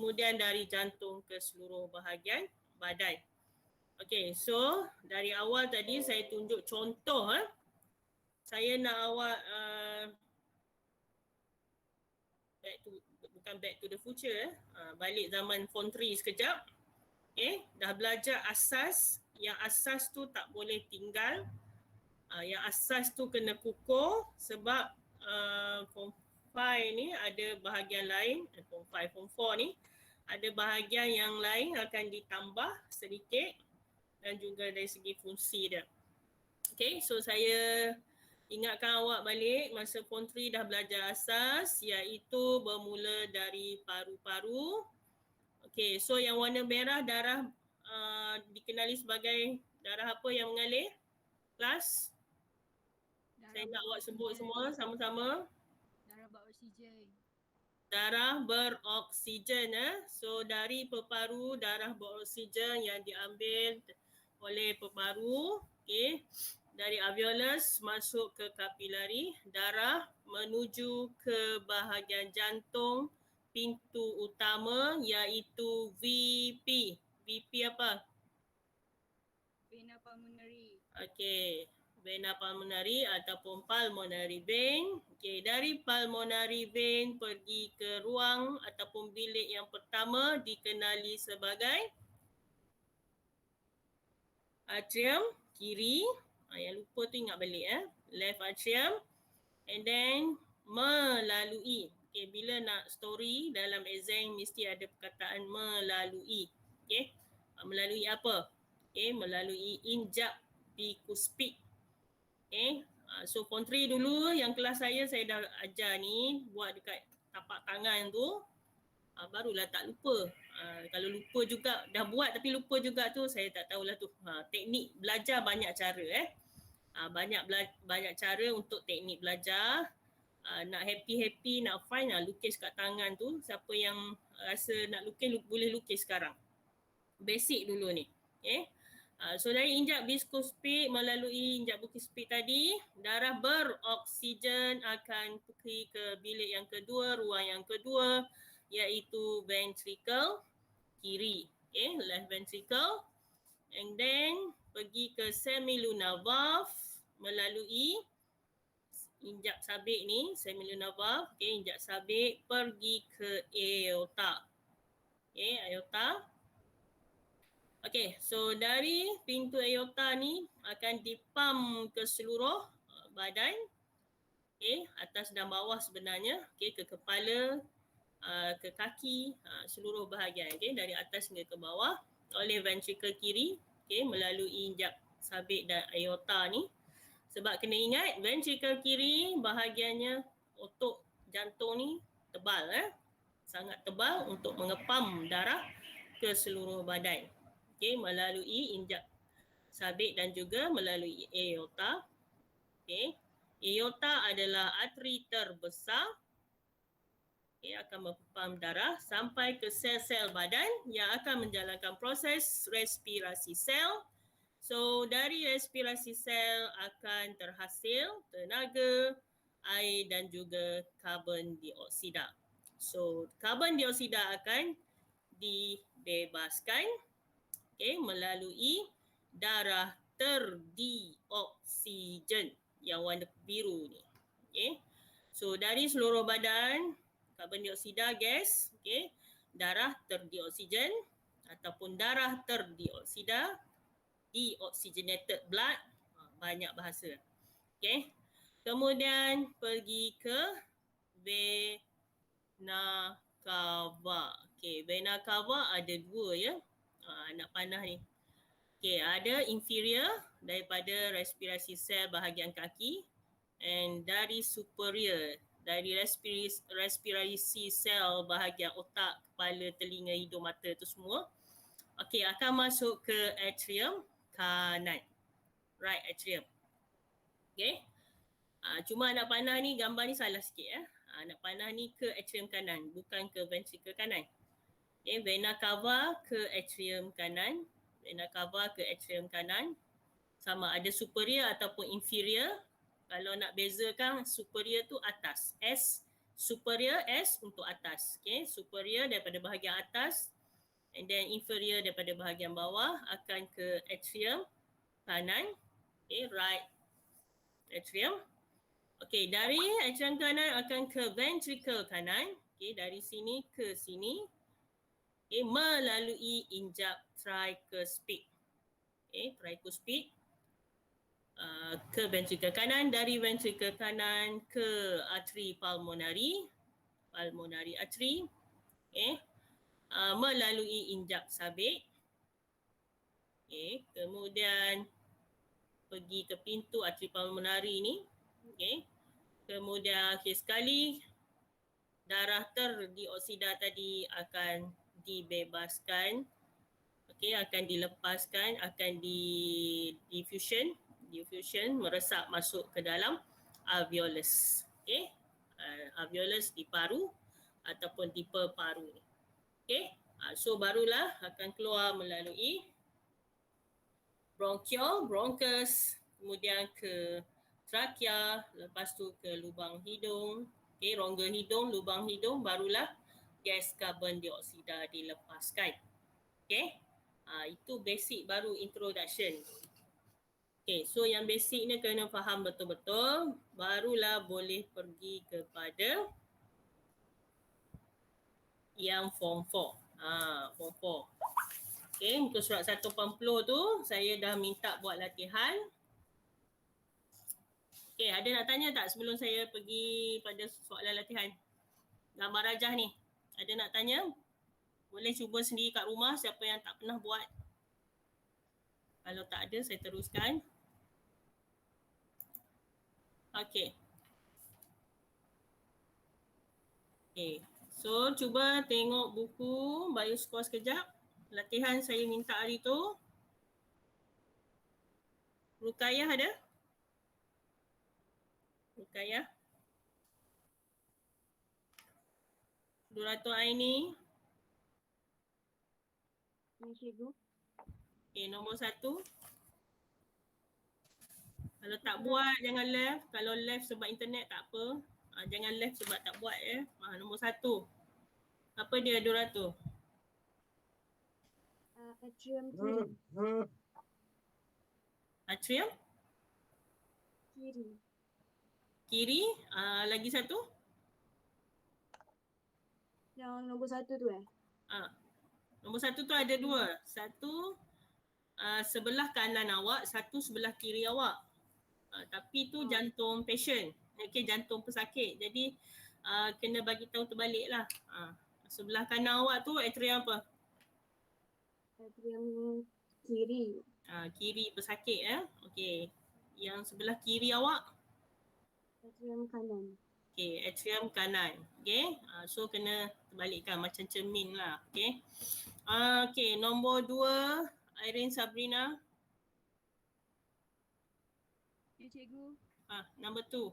kemudian dari jantung ke seluruh bahagian badan. Okay, so dari awal tadi saya tunjuk contoh. Saya nak awak bukan back to the future, balik zaman phone 3 sekejap. Okay, dah belajar asas. Yang asas tu tak boleh tinggal. Yang asas tu kena kukuh sebab form 5 ni ada bahagian lain, form 5, form 4 ni ada bahagian yang lain akan ditambah sedikit dan juga dari segi fungsi dia. Okay, so saya ingatkan awak balik masa form 3 dah belajar asas, iaitu bermula dari paru-paru. Okay, so yang warna merah darah dikenali sebagai darah apa yang mengalir? Kelas? Saya nak awak sebut semua sama-sama. Darah beroksigen. Darah beroksigen. So dari peparu darah beroksigen yang diambil oleh peparu, okay, dari alveolus masuk ke kapilari, darah menuju ke bahagian jantung pintu utama iaitu VP. VP apa? Vena pulmonary. Okay, vena pulmonary ataupun pulmonary vein. Okay, dari pulmonary vein pergi ke ruang ataupun bilik yang pertama dikenali sebagai atrium kiri. Yang lupa tu ingat balik left atrium. And then melalui. Okay, bila nak story dalam exam mesti ada perkataan melalui. Okay, melalui apa? Okay, melalui injap bikuspid. Okay, so form 3 dulu yang kelas saya dah ajar ni buat dekat tapak tangan tu, barulah tak lupa. Kalau lupa juga, dah buat tapi lupa juga tu saya tak tahulah tu. Teknik belajar banyak cara banyak cara untuk teknik belajar. Nak happy, nak fun, lukis kat tangan tu. Siapa yang rasa nak lukis boleh lukis sekarang. Basic dulu ni. Okay. So dari injap bikuspid melalui injap bikuspid tadi, darah beroksigen akan pergi ke bilik yang kedua, ruang yang kedua, iaitu ventricle kiri. Okay, left ventricle. And then pergi ke semilunar valve melalui injap sabit ni, semilunar valve. Okay, injap sabit pergi ke aorta. Okay, aorta. Okay, so dari pintu aorta ni akan dipam ke seluruh badan. Okay, atas dan bawah sebenarnya. Okay, ke kepala, ke kaki, seluruh bahagian. Okay, dari atas hingga ke bawah oleh ventricle kiri. Okay, melalui injap sabit dan aorta ni. Sebab kena ingat ventricle kiri bahagiannya otot jantung ni tebal. Sangat tebal untuk mengepam darah ke seluruh badan. Okay, melalui injap sabit dan juga melalui aorta. Okay. Aorta adalah arteri terbesar. Okay, akan mengepam darah sampai ke sel-sel badan yang akan menjalankan proses respirasi sel. So dari respirasi sel akan terhasil tenaga, air dan juga karbon dioksida. So karbon dioksida akan dibebaskan melalui darah terdioksigen yang warna biru ni. Okay. So dari seluruh badan karbon dioksida gas, darah terdioksigen ataupun darah terdioksida, deoxygenated blood, banyak bahasa. Okay. Kemudian pergi ke vena cava. Okay, vena cava ada dua nak panah ni. Okay, ada inferior daripada respirasi sel bahagian kaki and dari superior dari respirasi sel bahagian otak, kepala, telinga, hidung, mata tu semua. Okay, akan masuk ke atrium kanan. Right atrium. Okay. Cuma anak panah ni gambar ni salah sikit Anak panah ni ke atrium kanan, bukan ke ventricle kanan. Okay, vena cava ke atrium kanan. Vena cava ke atrium kanan. Sama ada superior ataupun inferior. Kalau nak bezakan, superior tu atas. S, Superior S untuk atas. Okay, superior daripada bahagian atas and then inferior daripada bahagian bawah akan ke atrium kanan. Okay, right atrium. Okay, dari atrium kanan akan ke ventricle kanan. Okay, dari sini ke sini. Okay, melalui injap tricuspid. Okay, tricuspid. Ke ventricle kanan, dari ventricle kanan ke arteri pulmonary artery, okay. Melalui injap sabit, okay. Kemudian pergi ke pintu arteri pulmonary ni, okay. Kemudian akhir sekali darah terdioksida tadi akan dibebaskan, okay, akan dilepaskan, akan diffusion meresap masuk ke dalam alveolus. Okay, alveolus di paru ataupun di paru ni. Okay, so barulah akan keluar melalui bronchial, bronchus, kemudian ke trakea, lepas tu ke lubang hidung, okay, rongga hidung, lubang hidung, barulah gas karbon dioksida dilepaskan. Okay, itu basic baru introduction. Okay, so yang basic ni kena faham betul-betul, barulah boleh pergi kepada yang form 4. Form 4. Okay, untuk surat 180 tu saya dah minta buat latihan. Okay, ada nak tanya tak sebelum saya pergi pada soalan latihan? Gambar rajah ni, ada nak tanya? Boleh cuba sendiri kat rumah siapa yang tak pernah buat. Kalau tak ada, saya teruskan. Okay. Okay, so cuba tengok buku Bioscore sekejap. Latihan saya minta hari tu. Rukayah ada? Rukayah? Durato Aini? Cikgu. Okay, nombor 1. Kalau tak buat, jangan left. Kalau left sebab internet tak apa. Jangan left sebab tak buat ya. Nombor 1. Apa dia Durato? Atrium kiri. Atrium? Kiri. Kiri? Lagi satu? Yang nombor 1 tu Nombor 1 tu ada 2. Satu sebelah kanan awak, satu sebelah kiri awak. Tapi tu jantung patient. Okay, jantung pesakit. Jadi kena bagi tahu terbalik lah. Sebelah kanan awak tu atrium apa? Atrium kiri. Kiri pesakit Okay. Yang sebelah kiri awak? Atrium kanan. Okay, atrium kanan. Okay, so kena terbalikkan macam cermin lah. Okay. Okay, nombor 2 Irene Sabrina. Ya cikgu. Number 2.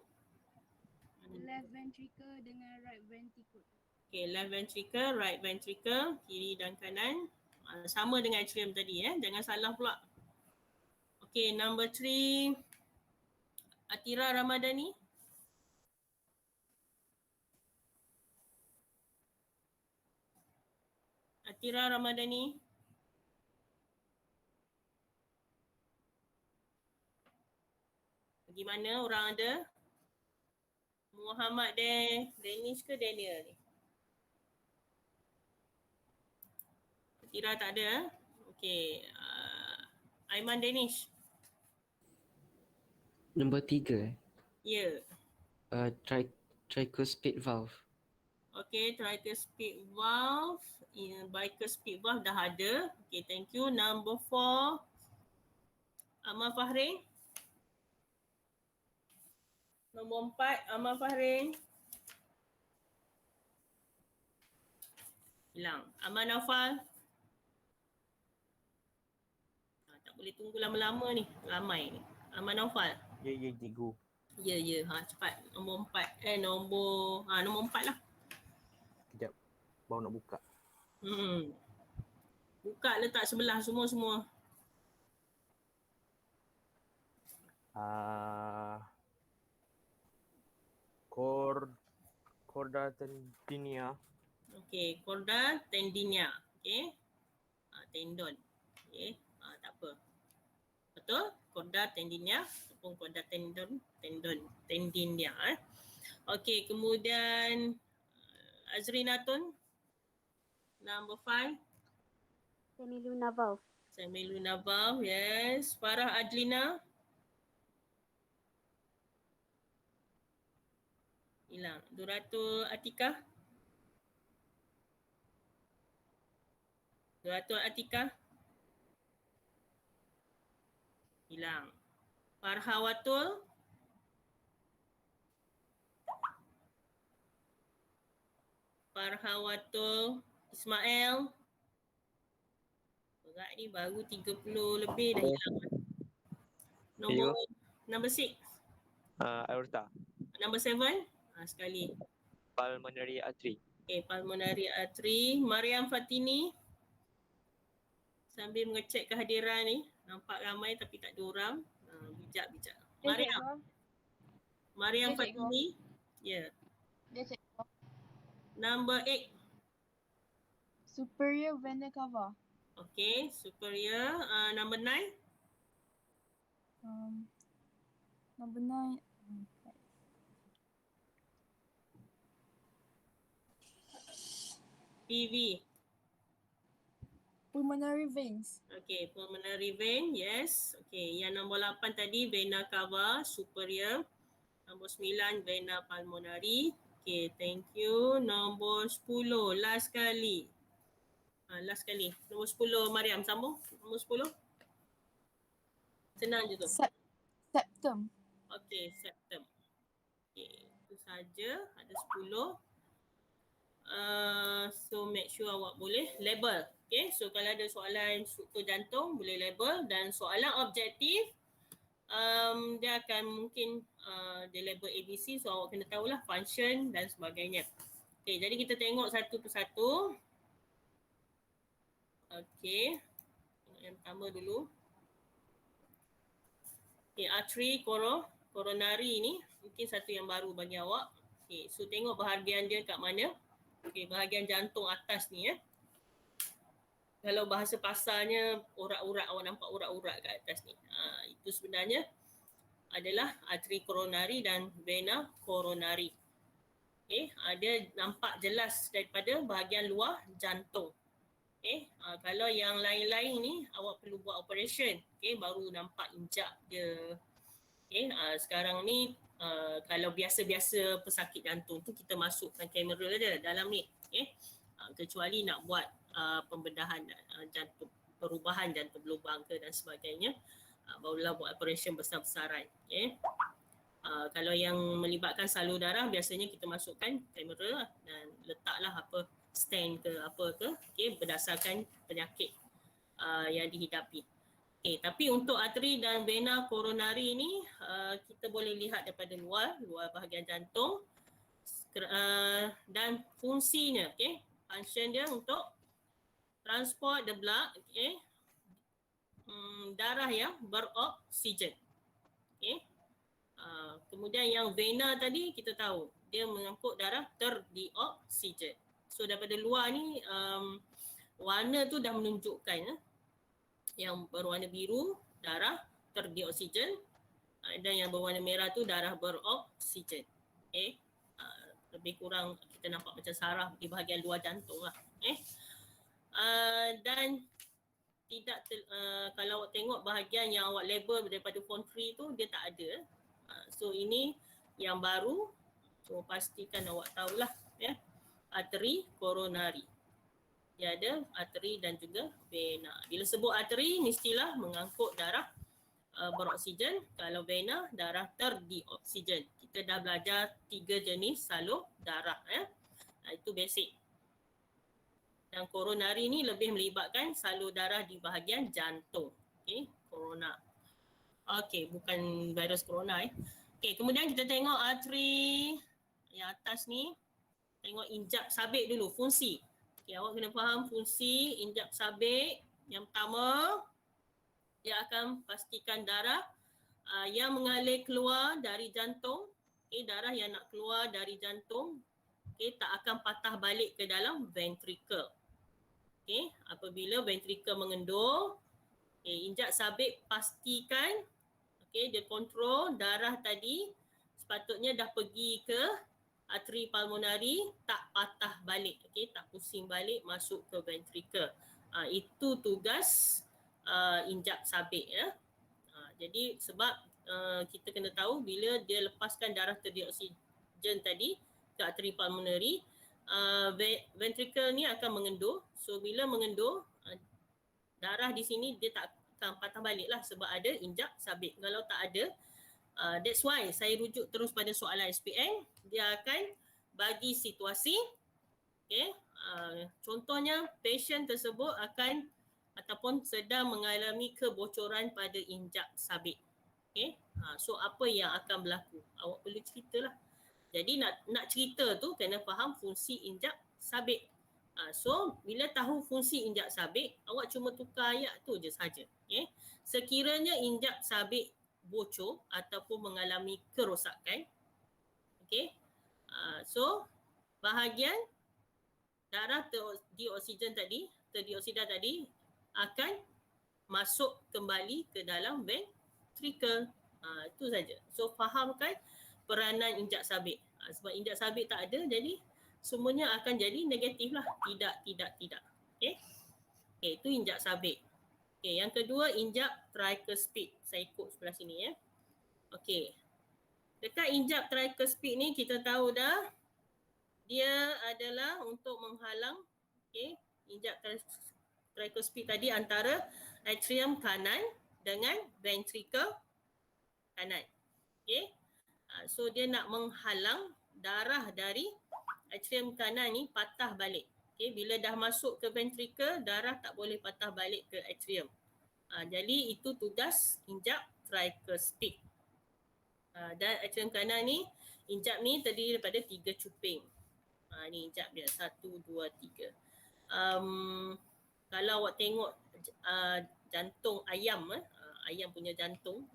Left ventricle dengan right ventricle. Okay, left ventricle, right ventricle, kiri dan kanan. Sama dengan atrium tadi jangan salah pula. Okay, number 3 Atira Ramadhani. Atira Ramadhani. Bagaimana orang ada? Muhammad Danish ke Daniel ni? Atira tak ada. Okay. Aiman Danish. Nombor 3. Ya. Tricuspid valve. Okay, tricuspid valve, bicuspid valve dah ada. Okay, thank you. Number 4 Amal Fahrin. Nombor 4 Amal Fahrin. Hilang. Amal Naufal. Tak boleh tunggu lama-lama ni. Ramai ni. Amal Naufal. Ya, cikgu. Ya. Cepat. Nombor 4. Nombor 4 lah. Sekejap. Baru nak buka. Buka letak sebelah semua. Chorda tendinia. Okey, chorda tendinia. Okey. Tendon. Okey. Tak apa. Betul? Chorda tendinia ataupun chorda tendinia. Okey, kemudian Azrinatun number 5. Semiluna valve. Semiluna valve, yes. Farah Adlina. Hilang. Duratul Atika. Duratul Atika. Hilang. Farhawatul. Farhawatul Ismail. Berat ni baru 30 lebih dah hilang. Number 6. Aorta. Number 7. Sekali. Pulmonary artery. Okay, pulmonary artery. Mariam Fatini. Sambil mengecek kehadiran ni. Nampak ramai tapi tak ada orang. Bijak. Mariam Fatini. Ya. Dia cikgu. Number 8. Superior vena cava. Okay, superior. Number 9. Number 9. PV. Pulmonary veins. Okay, pulmonary vein, yes. Okay, yang nombor 8 tadi vena cava superior. Nombor 9 vena pulmonary. Okay, thank you. Nombor 10, last kali. Last kali. Nombor 10 Mariam, sambung. Nombor 10. Senang je tu. Septum. Okay, septum. Okay, itu saja. Ada 10. So make sure awak boleh label. Okay, so kalau ada soalan struktur jantung boleh label, dan soalan objektif dia akan mungkin dia label ABC, so awak kena tahulah function dan sebagainya. Okay, jadi kita tengok satu persatu. Okay, yang pertama dulu. Okay, artery coronary ni mungkin satu yang baru bagi awak. Okay, so tengok bahagian dia kat mana. Okay, bahagian jantung atas ni ya. Kalau bahasa pasarnya urat-urat, awak nampak urat-urat kat atas ni. Itu sebenarnya adalah arteri koronari dan vena koronari. Okay, dia nampak jelas daripada bahagian luar jantung. Okay, kalau yang lain-lain ni awak perlu buat operation. Okay, baru nampak injak dia. Okay, sekarang ni kalau biasa-biasa pesakit jantung tu kita masukkan kamera je dalam ni. Okay, kecuali nak buat pembedahan jantung, perubahan jantung berlubang ke dan sebagainya, barulah buat operation besar-besaran. Okay. Kalau yang melibatkan salur darah biasanya kita masukkan kamera lah, dan letaklah apa stand ke apa ke, okay, berdasarkan penyakit yang dihidapi. Okay, tapi untuk arteri dan vena koronari ni kita boleh lihat daripada luar bahagian jantung, dan fungsinya, okay, function dia untuk transport the blood, okay, darah yang beroksigen. Okay. Kemudian yang vena tadi kita tahu dia mengangkut darah terdioksigen. So daripada luar ni warna tu dah menunjukkan yang berwarna biru darah terdioksigen, dan yang berwarna merah tu darah beroksigen. Okay. Lebih kurang kita nampak macam saraf di bahagian luar jantung lah. Okay. Dan tidak kalau awak tengok bahagian yang awak label daripada form 3 tu dia tak ada. So ini yang baru, so pastikan awak tahulah ya. Arteri koronari, dia ada arteri dan juga vena. Bila sebut arteri mestilah mengangkut darah beroksigen, kalau vena darah terdioksigen. Kita dah belajar 3 jenis salur darah ya. Itu basic. Dan koronari ni lebih melibatkan salur darah di bahagian jantung. Okay, corona. Okay, bukan virus corona Okay, kemudian kita tengok arteri yang atas ni. Tengok injap sabit dulu, fungsi. Okay, awak kena faham fungsi injap sabit. Yang pertama, dia akan pastikan darah yang mengalir keluar dari jantung. Okay, darah yang nak keluar dari jantung. tak akan patah balik ke dalam ventricle. Apabila ventricle mengendur, injak sabit pastikan dia kontrol darah tadi sepatutnya dah pergi ke arteri pulmonari, tak patah balik, tak pusing balik masuk ke ventricle. Itu tugas injak sabit ya. Jadi sebab kita kena tahu bila dia lepaskan darah terdioksigen tadi ke arteri pulmonari, ventricle ni akan mengendur. So bila mengendur, darah di sini dia tak akan patah balik lah sebab ada injak sabit. Kalau tak ada, that's why saya rujuk terus pada soalan SPM. Dia akan bagi situasi, contohnya pasien tersebut akan ataupun sedang mengalami kebocoran pada injak sabit. So apa yang akan berlaku? Awak perlu ceritalah. Jadi nak cerita tu kena faham fungsi injak sabit. So bila tahu fungsi injak sabit, awak cuma tukar ayat tu je saja. Sekiranya injak sabit bocor ataupun mengalami kerosakan, so bahagian darah terdioksida tadi akan masuk kembali ke dalam ventricle. Itu saja. So fahamkan peranan injak sabit. Sebab injak sabit tak ada, jadi semuanya akan jadi negatif lah. Tidak. Itu injak sabit. Yang kedua, injak tricuspid. Saya ikut sebelah sini ya. Dekat injak tricuspid ni kita tahu dah, dia adalah untuk menghalang injak tricuspid tadi antara atrium kanan dengan ventricle kanan. So dia nak menghalang darah dari atrium kanan ni patah balik. Bila dah masuk ke ventricle, darah tak boleh patah balik ke atrium. Jadi itu tugas injak tricuspid. Dan atrium kanan ni, injak ni terdiri daripada 3 cuping. Ni injak dia, 1, 2, 3. Kalau awak tengok jantung ayam, ayam punya jantung.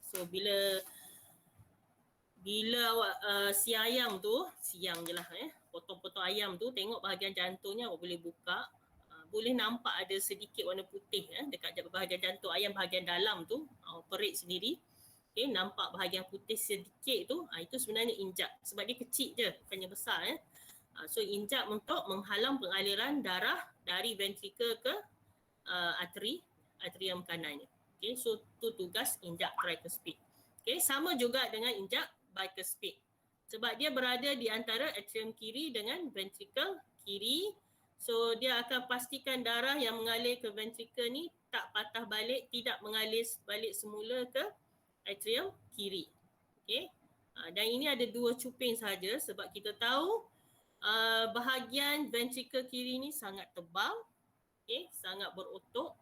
So bila awak siang ayam tu, siang je lah potong-potong ayam tu, tengok bahagian jantungnya awak boleh buka. Boleh nampak ada sedikit warna putih dekat bahagian jantung ayam bahagian dalam tu. Awak perik sendiri. Nampak bahagian putih sedikit tu, itu sebenarnya injak. Sebab dia kecil je, bukannya besar. So injak untuk menghalang pengaliran darah dari ventricle ke atrium kanannya. So tu tugas injak tricuspid. Sama juga dengan injak bicuspid. Sebab dia berada di antara atrium kiri dengan ventricle kiri. So dia akan pastikan darah yang mengalir ke ventricle ni tak patah balik, tidak mengalir balik semula ke atrium kiri. Dan ini ada 2 cuping saja sebab kita tahu bahagian ventricle kiri ni sangat tebal, sangat berotot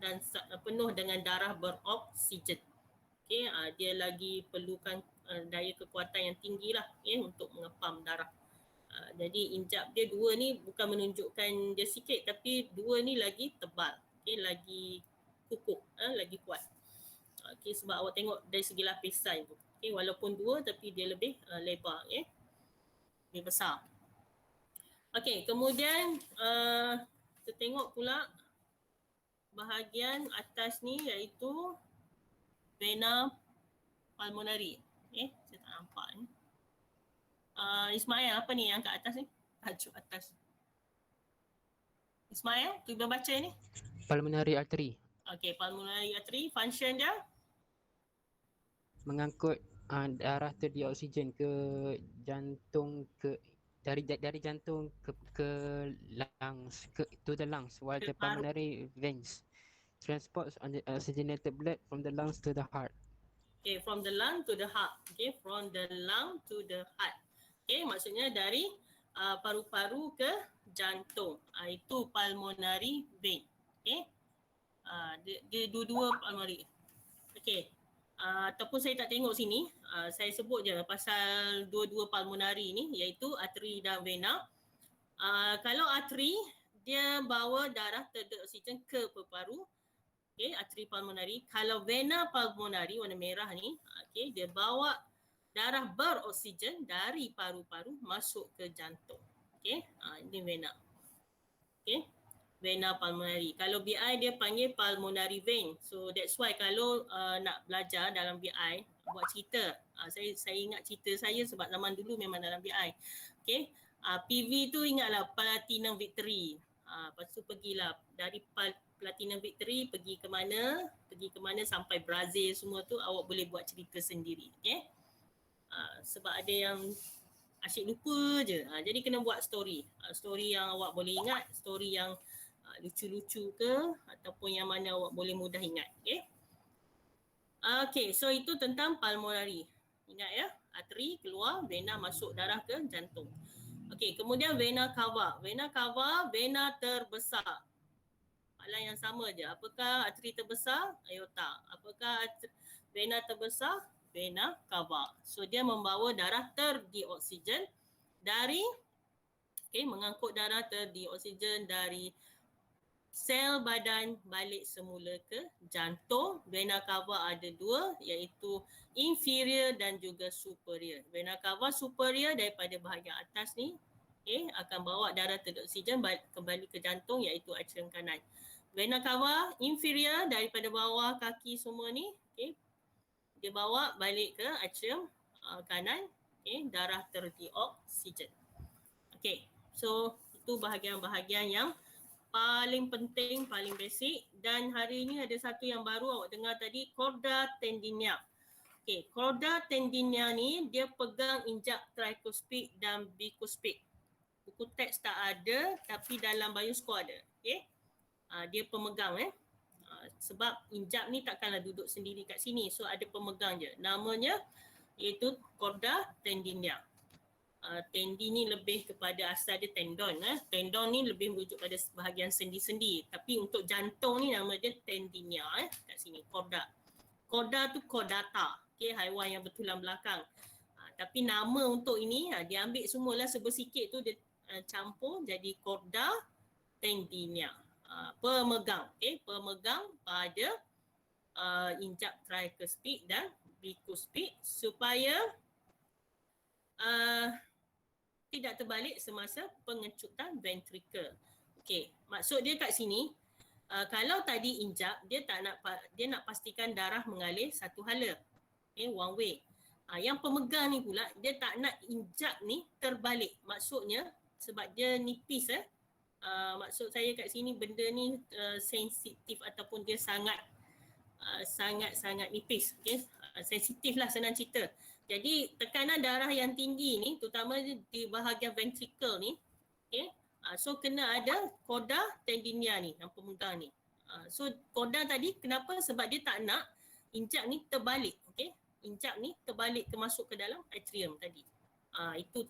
dan penuh dengan darah beroksigen. Dia lagi perlukan daya kekuatan yang tinggi lah untuk mengepam darah. Jadi injak dia 2 ni bukan menunjukkan dia sikit, tapi 2 ni lagi tebal, lagi kukuh, lagi kuat. Sebab awak tengok dari segi lapisan tu. Walaupun 2 tapi dia lebih lebar, lebih besar. Kemudian kita tengok pula bahagian atas ni iaitu vena pulmonari. Saya tak nampak ni. Ismail, apa ni yang kat atas ni? Tajuk atas. Ismail, cuba baca ni. Pulmonary artery. Pulmonary artery, function dia? Mengangkut darah terdioksigen ke jantung, dari jantung ke lungs, to the lungs, while the pulmonary veins transports on the oxygenated blood from the lungs to the heart. From the lung to the heart. From the lung to the heart. Maksudnya dari paru-paru ke jantung. Itu pulmonary vein. Dia dua-dua pulmonary. Ataupun saya tak tengok sini, saya sebut je pasal dua-dua pulmonary ni, iaitu arteri dan vena. Kalau arteri, dia bawa darah terdioksigen ke paru-paru, arteri pulmonary. Kalau vena pulmonary warna merah ni, dia bawa darah beroksigen dari paru-paru masuk ke jantung. Okey, ini vena. Okey, vena pulmonari. Kalau BI dia panggil pulmonary vein. So that's why kalau nak belajar dalam BI buat cerita. Saya ingat cerita saya sebab zaman dulu memang dalam BI. Okey, PV tu ingatlah Platinum Victory. Lepas tu pergilah dari Platinum Victory pergi ke mana sampai Brazil semua tu awak boleh buat cerita sendiri. Okey. Sebab ada yang asyik lupa je. Jadi kena buat story. Story yang awak boleh ingat, story yang lucu-lucu ke ataupun yang mana awak boleh mudah ingat. Okey. Okey, so itu tentang pulmonary. Ingat ya, arteri keluar, vena masuk darah ke jantung. Okey, kemudian vena cava. Vena cava, vena terbesar. Soalan yang sama je. Apakah arteri terbesar? Aorta. Apakah vena terbesar? Vena cava. So dia membawa darah terdioksigen dari mengangkut darah terdioksigen dari sel badan balik semula ke jantung. Vena cava ada dua, iaitu inferior dan juga superior. Vena cava superior daripada bahagian atas ni akan bawa darah terdioksigen kembali ke jantung, iaitu atrium kanan. Vena cava inferior daripada bawah kaki semua ni, dia bawa balik ke atrium kanan, darah terdioksigen. Okey, so itu bahagian-bahagian yang paling penting, paling basic. Dan hari ini ada satu yang baru awak dengar tadi, chorda tendineae. Okey, chorda tendineae ni dia pegang injak tricuspid dan bicuspid. Buku teks tak ada tapi dalam bioskop ada. Okey. Dia pemegang sebab injak ni takkanlah duduk sendiri kat sini. So ada pemegang je. Namanya iaitu chorda tendineae. Tendi ni lebih kepada asal dia tendon. Tendon ni lebih merujuk pada bahagian sendi-sendi. Tapi untuk jantung ni nama dia tendineae kat sini, chorda. Chorda tu chordata. Okey, haiwan yang bertulang belakang. Tapi nama untuk ini dia ambil semualah sebersikit tu dia campur jadi chorda tendineae. Pemegang, pemegang pada injak tricuspid dan bicuspid supaya tidak terbalik semasa pengecutan ventricle. Okey, maksud dia kat sini kalau tadi injak dia nak pastikan darah mengalir satu hala. One way. Yang pemegang ni pula dia tak nak injak ni terbalik. Maksudnya sebab dia nipis maksud saya kat sini benda ni sensitif ataupun dia sangat nipis. Sensitif lah senang cerita. Jadi tekanan darah yang tinggi ni terutama di bahagian ventricle ni, so kena ada chorda tendineae ni yang pemegang ni. So chorda tadi kenapa? Sebab dia tak nak injak ni terbalik. Injak ni terbalik masuk ke dalam atrium tadi. Itu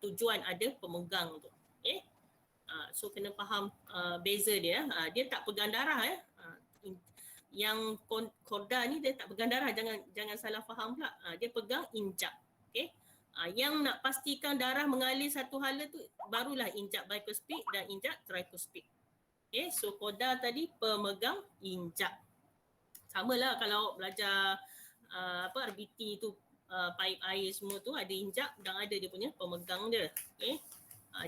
tujuan ada pemegang tu. So kena faham beza dia. Dia tak pegang darah yang chorda ni dia tak pegang darah, jangan salah faham pula. Dia pegang injak. Yang nak pastikan darah mengalir satu hala tu barulah injak bicuspid dan injak tricuspid. So chorda tadi pemegang injak. Samalah kalau belajar RBT tu, paip air semua tu ada injak dan ada dia punya pemegang dia.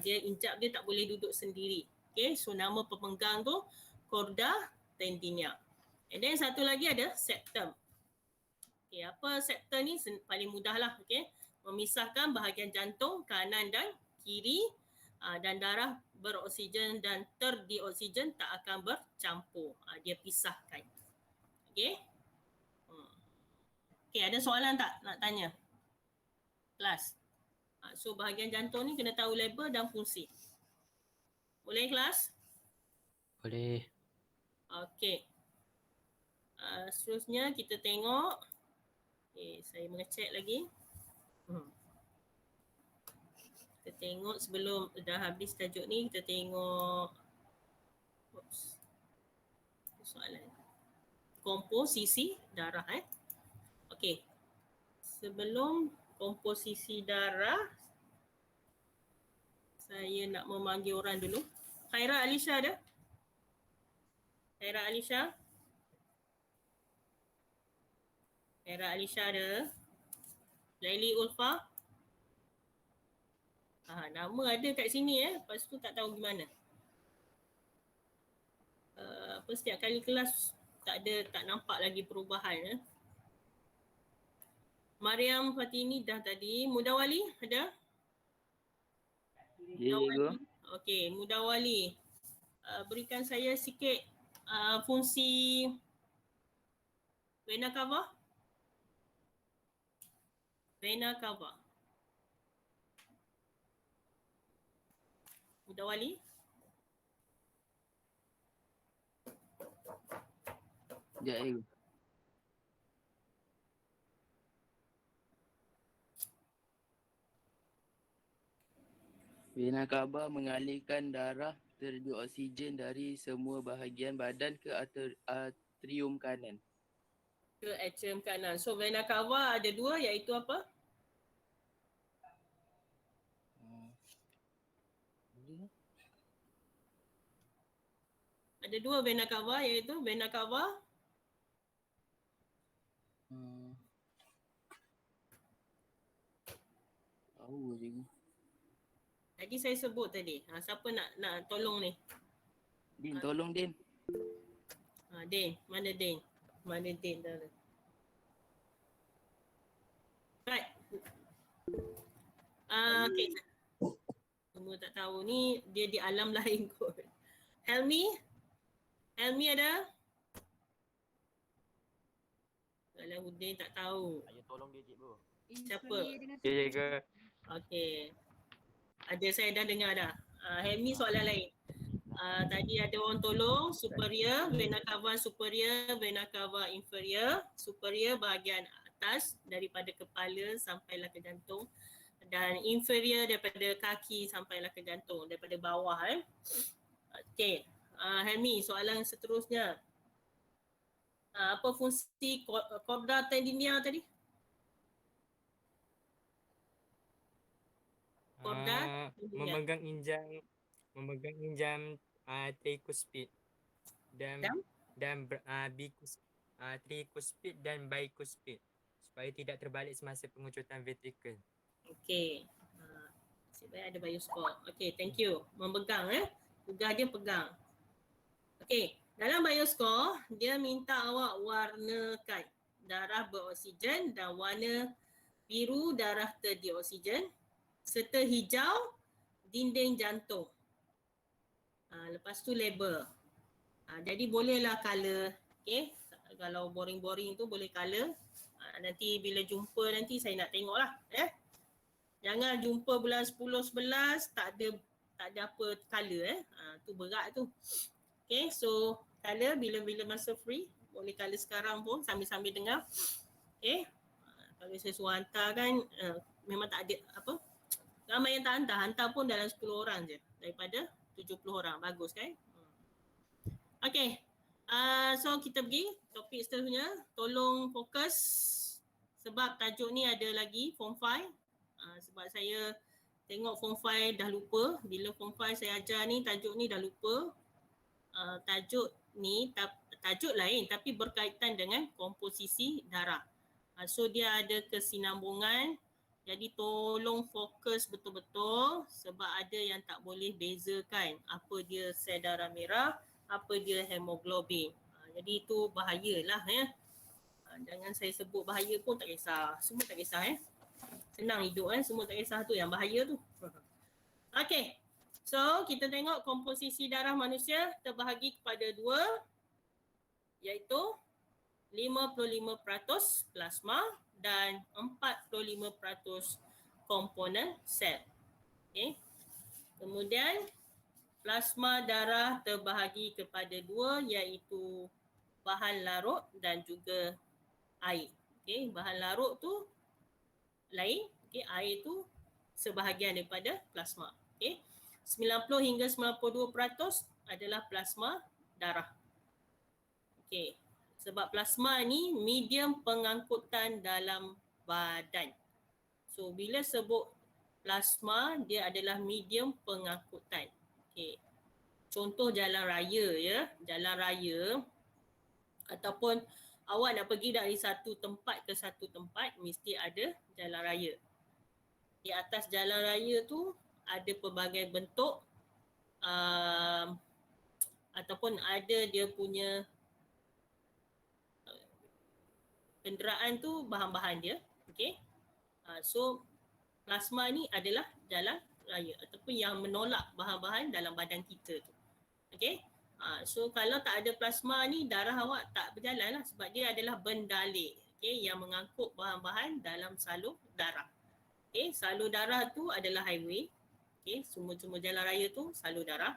Dia injak dia tak boleh duduk sendiri. So nama pemegang tu chorda tendineae. And then satu lagi ada septum. Apa septum ni? Paling mudah lah. Memisahkan bahagian jantung kanan dan kiri dan darah beroksigen dan terdioksigen tak akan bercampur. Dia pisahkan. Ada soalan tak nak tanya? Kelas. So bahagian jantung ni kena tahu label dan fungsi. Boleh kelas? Boleh. Okey. Seterusnya kita tengok. Saya mengecek lagi. Kita tengok sebelum dah habis tajuk ni, kita tengok soalan komposisi darah. Okey. Sebelum komposisi darah, saya nak memanggil orang dulu. Khaira Alisha ada? Khaira Alisha? Khaira Alisha ada? Laili Ulfa. Nama ada kat sini lepas tu tak tahu gimana. Setiap kali kelas tak nampak lagi perubahan. Mariam Fatini dah tadi. Mudawali ada? Mudawali. Okey, Mudawali. Berikan saya sikit fungsi vena cava. Vena cava. Mudawali. Sekejap cikgu. Vena cava mengalirkan darah terjun oksigen dari semua bahagian badan ke atrium kanan. Ke atrium kanan. So vena cava ada dua iaitu apa? Ada dua vena cava iaitu vena cava Tahu cikgu. tadi saya sebut tadi. Siapa nak tolong ni? Din, tolong Din. Din, mana Din? Mana Din dah? Right. Okay. Semua tak tahu ni dia di alam lain kot. Helmi? Helmi ada? Kalau Din tak tahu. Ayo tolong dia cikgu. Siapa? Ya, cikgu. Okay. Ada, saya dah dengar dah. Helmi soalan lain. Tadi ada orang tolong, superior, vena cava superior, vena cava inferior. Superior bahagian atas daripada kepala sampailah ke jantung. Dan inferior daripada kaki sampailah ke jantung, daripada bawah. Okay. Helmi, soalan seterusnya. Apa fungsi chorda tendinia tadi? Chorda tendinia. memegang injam trikuspid dan trikuspid dan bikuspid supaya tidak terbalik semasa pengucutan ventricle. Okey. Nasib baik ada bioskop. Okey, thank you. Memegang tugas dia pegang. Okey, dalam bioskop dia minta awak warnakan darah beroksigen dan warna biru darah terdioksigen serta hijau dinding jantung. Lepas tu label. Jadi bolehlah color. Okay. Kalau boring-boring tu boleh color. Nanti bila jumpa nanti saya nak tengok lah. Jangan jumpa bulan 10, 11 tak ada apa color. Tu berat tu. Okay, so color bila masa free. Boleh color sekarang pun sambil-sambil dengar. Okay. Kalau saya suruh hantar kan memang tak ada apa. Ramai yang tak hantar pun dalam 10 orang je daripada 70 orang. Bagus kan? Okay. So kita pergi topik seterusnya. Tolong fokus sebab tajuk ni ada lagi form 5. Sebab saya tengok form 5 dah lupa. Bila form 5 saya ajar ni tajuk ni dah lupa. Tajuk lain tapi berkaitan dengan komposisi darah. So dia ada kesinambungan. Jadi tolong fokus betul-betul sebab ada yang tak boleh bezakan apa dia sel darah merah, apa dia hemoglobin. Jadi itu bahayalah Jangan saya sebut bahaya pun tak kisah. Semua tak kisah Senang hidup semua tak kisah tu yang bahaya tu. Okey. So kita tengok komposisi darah manusia terbahagi kepada dua iaitu 55% plasma dan 45% komponen sel. Okay. Kemudian plasma darah terbahagi kepada dua iaitu bahan larut dan juga air. Okay. Bahan larut tu lain, okay. Air tu sebahagian daripada plasma. Okay. 90 hingga 92% adalah plasma darah. Okay. Sebab plasma ni medium pengangkutan dalam badan. So bila sebut plasma, dia adalah medium pengangkutan. Okay. Contoh jalan raya Jalan raya ataupun awak nak pergi dari satu tempat ke satu tempat, mesti ada jalan raya. Di atas jalan raya tu ada pelbagai bentuk ataupun ada dia punya kenderaan tu, bahan-bahan dia. Okay. So plasma ni adalah jalan raya ataupun yang menolak bahan-bahan dalam badan kita tu. Okay. So kalau tak ada plasma ni, darah awak tak berjalan lah sebab dia adalah bendalik, okay, yang mengangkut bahan-bahan dalam salur darah. Okay. Salur darah tu adalah highway. Okay. Semua jalan raya tu salur darah.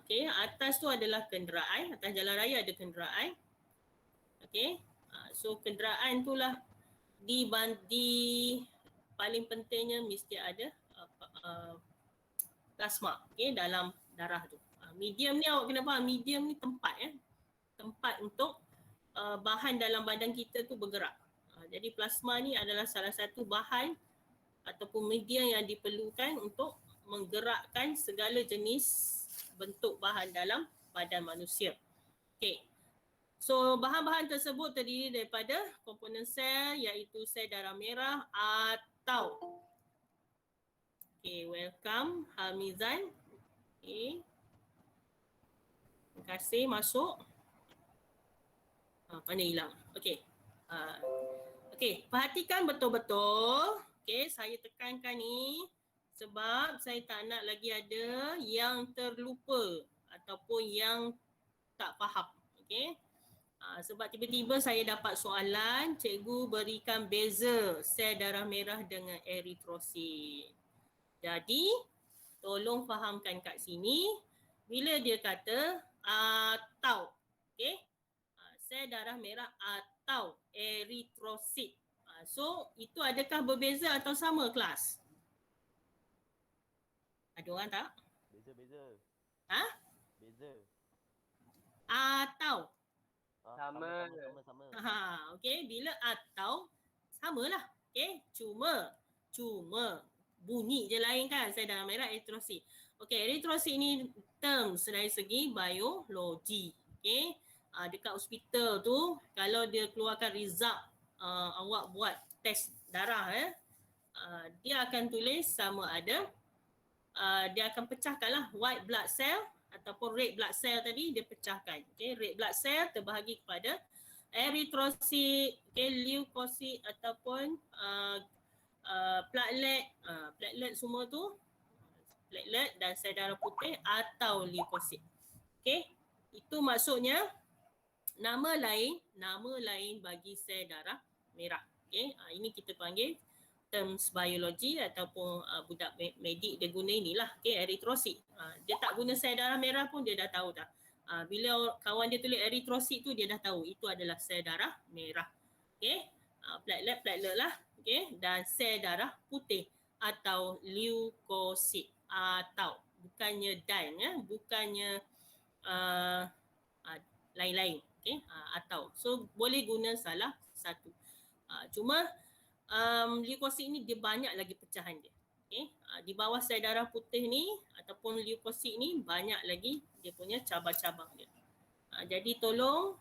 Okay. Atas tu adalah kenderaan. Atas jalan raya ada kenderaan. Okay. So kenderaan tu lah di paling pentingnya mesti ada plasma, okay, dalam darah tu. Medium ni awak kena faham, medium ni tempat tempat untuk bahan dalam badan kita tu bergerak. Jadi plasma ni adalah salah satu bahan ataupun media yang diperlukan untuk menggerakkan segala jenis bentuk bahan dalam badan manusia. Okay. So bahan-bahan tersebut terdiri daripada komponen sel, iaitu sel darah merah atau, okay, welcome Hamizan. Okay. Terima kasih masuk. Mana hilang? Okay. Okay, perhatikan betul-betul. Okay, saya tekankan ni sebab saya tak nak lagi ada yang terlupa ataupun yang tak faham. Okay. Sebab tiba-tiba saya dapat soalan, cikgu berikan beza sel darah merah dengan eritrosit. Jadi, tolong fahamkan kat sini, bila dia kata atau, okay, sel darah merah atau eritrosit. So, itu adakah berbeza atau sama kelas? Ada orang tak? Beza. Ha? Beza. Atau? Sama. Okey, bila atau samalah. Okey, cuma bunyi je lain kan, sel darah merah eritrosit. Okey, eritrosit ni terms dari segi biologi. Okey, dekat hospital tu kalau dia keluarkan result awak buat test darah dia akan tulis sama ada dia akan pecahkanlah white blood cell ataupun red blood cell tadi dia pecahkan. Okay, red blood cell terbahagi kepada eritrosit, okay, leukosit ataupun platelet, platelet semua tu, platelet dan sel darah putih atau leukosit. Okay, itu maksudnya nama lain bagi sel darah merah. Okay, ini kita panggil terms biologi ataupun budak medik dia guna inilah, okay, eritrosit. Dia tak guna sel darah merah pun dia dah tahu dah. Bila kawan dia tulis eritrosit tu dia dah tahu itu adalah sel darah merah. Okay, platelet lah, okay, dan sel darah putih atau leukosit atau bukannya dan bukannya lain-lain, okay, atau. So boleh guna salah satu. Cuma leukosit ni dia banyak lagi pecahan dia. Okay. Di bawah sel darah putih ni ataupun leukosit ni banyak lagi dia punya cabang-cabang dia. Jadi tolong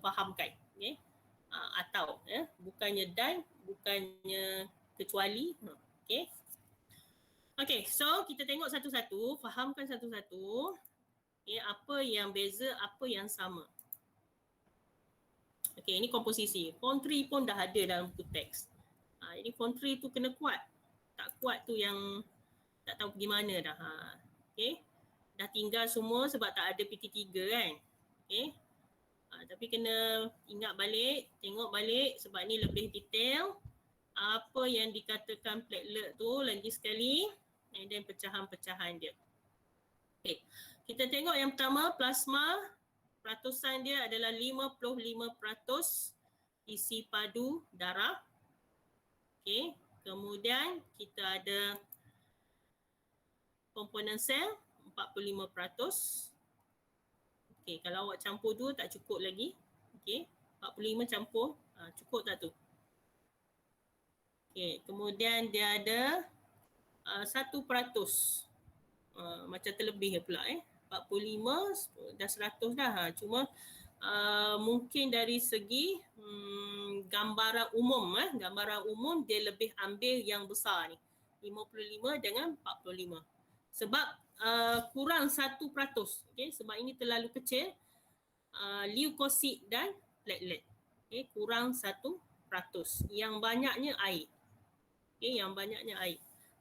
fahamkan, okay. Atau bukannya dan, bukannya kecuali. Okay. Okay, so kita tengok satu-satu, fahamkan satu-satu. Okay, apa yang beza, apa yang sama. Okay, ini komposisi. Font 3 pun dah ada dalam buku teks. Jadi font 3 tu kena kuat. Tak kuat tu yang tak tahu pergi mana dah. Okay. Dah tinggal semua sebab tak ada PT3 kan. Okay. Tapi kena ingat balik, tengok balik sebab ni lebih detail. Apa yang dikatakan platelet tu lagi sekali. And then pecahan-pecahan dia. Okay. Kita tengok yang pertama, plasma. Peratusan dia adalah 55% isi padu darah. Okay. Kemudian kita ada komponen sel 45%. Okay, kalau awak campur dua tak cukup lagi. Okay, 45 campur, cukup tak tu? Okay, kemudian dia ada 1%. Macam terlebih pula 45 dah 100 dah. Cuma mungkin dari segi gambaran umum, gambaran umum dia lebih ambil yang besar ni, 55 dengan 45. Sebab kurang 1%, okay? Sebab ini terlalu kecil, leukosit dan platelet, okay? Kurang 1%, yang banyaknya air, okay? Yang banyaknya air.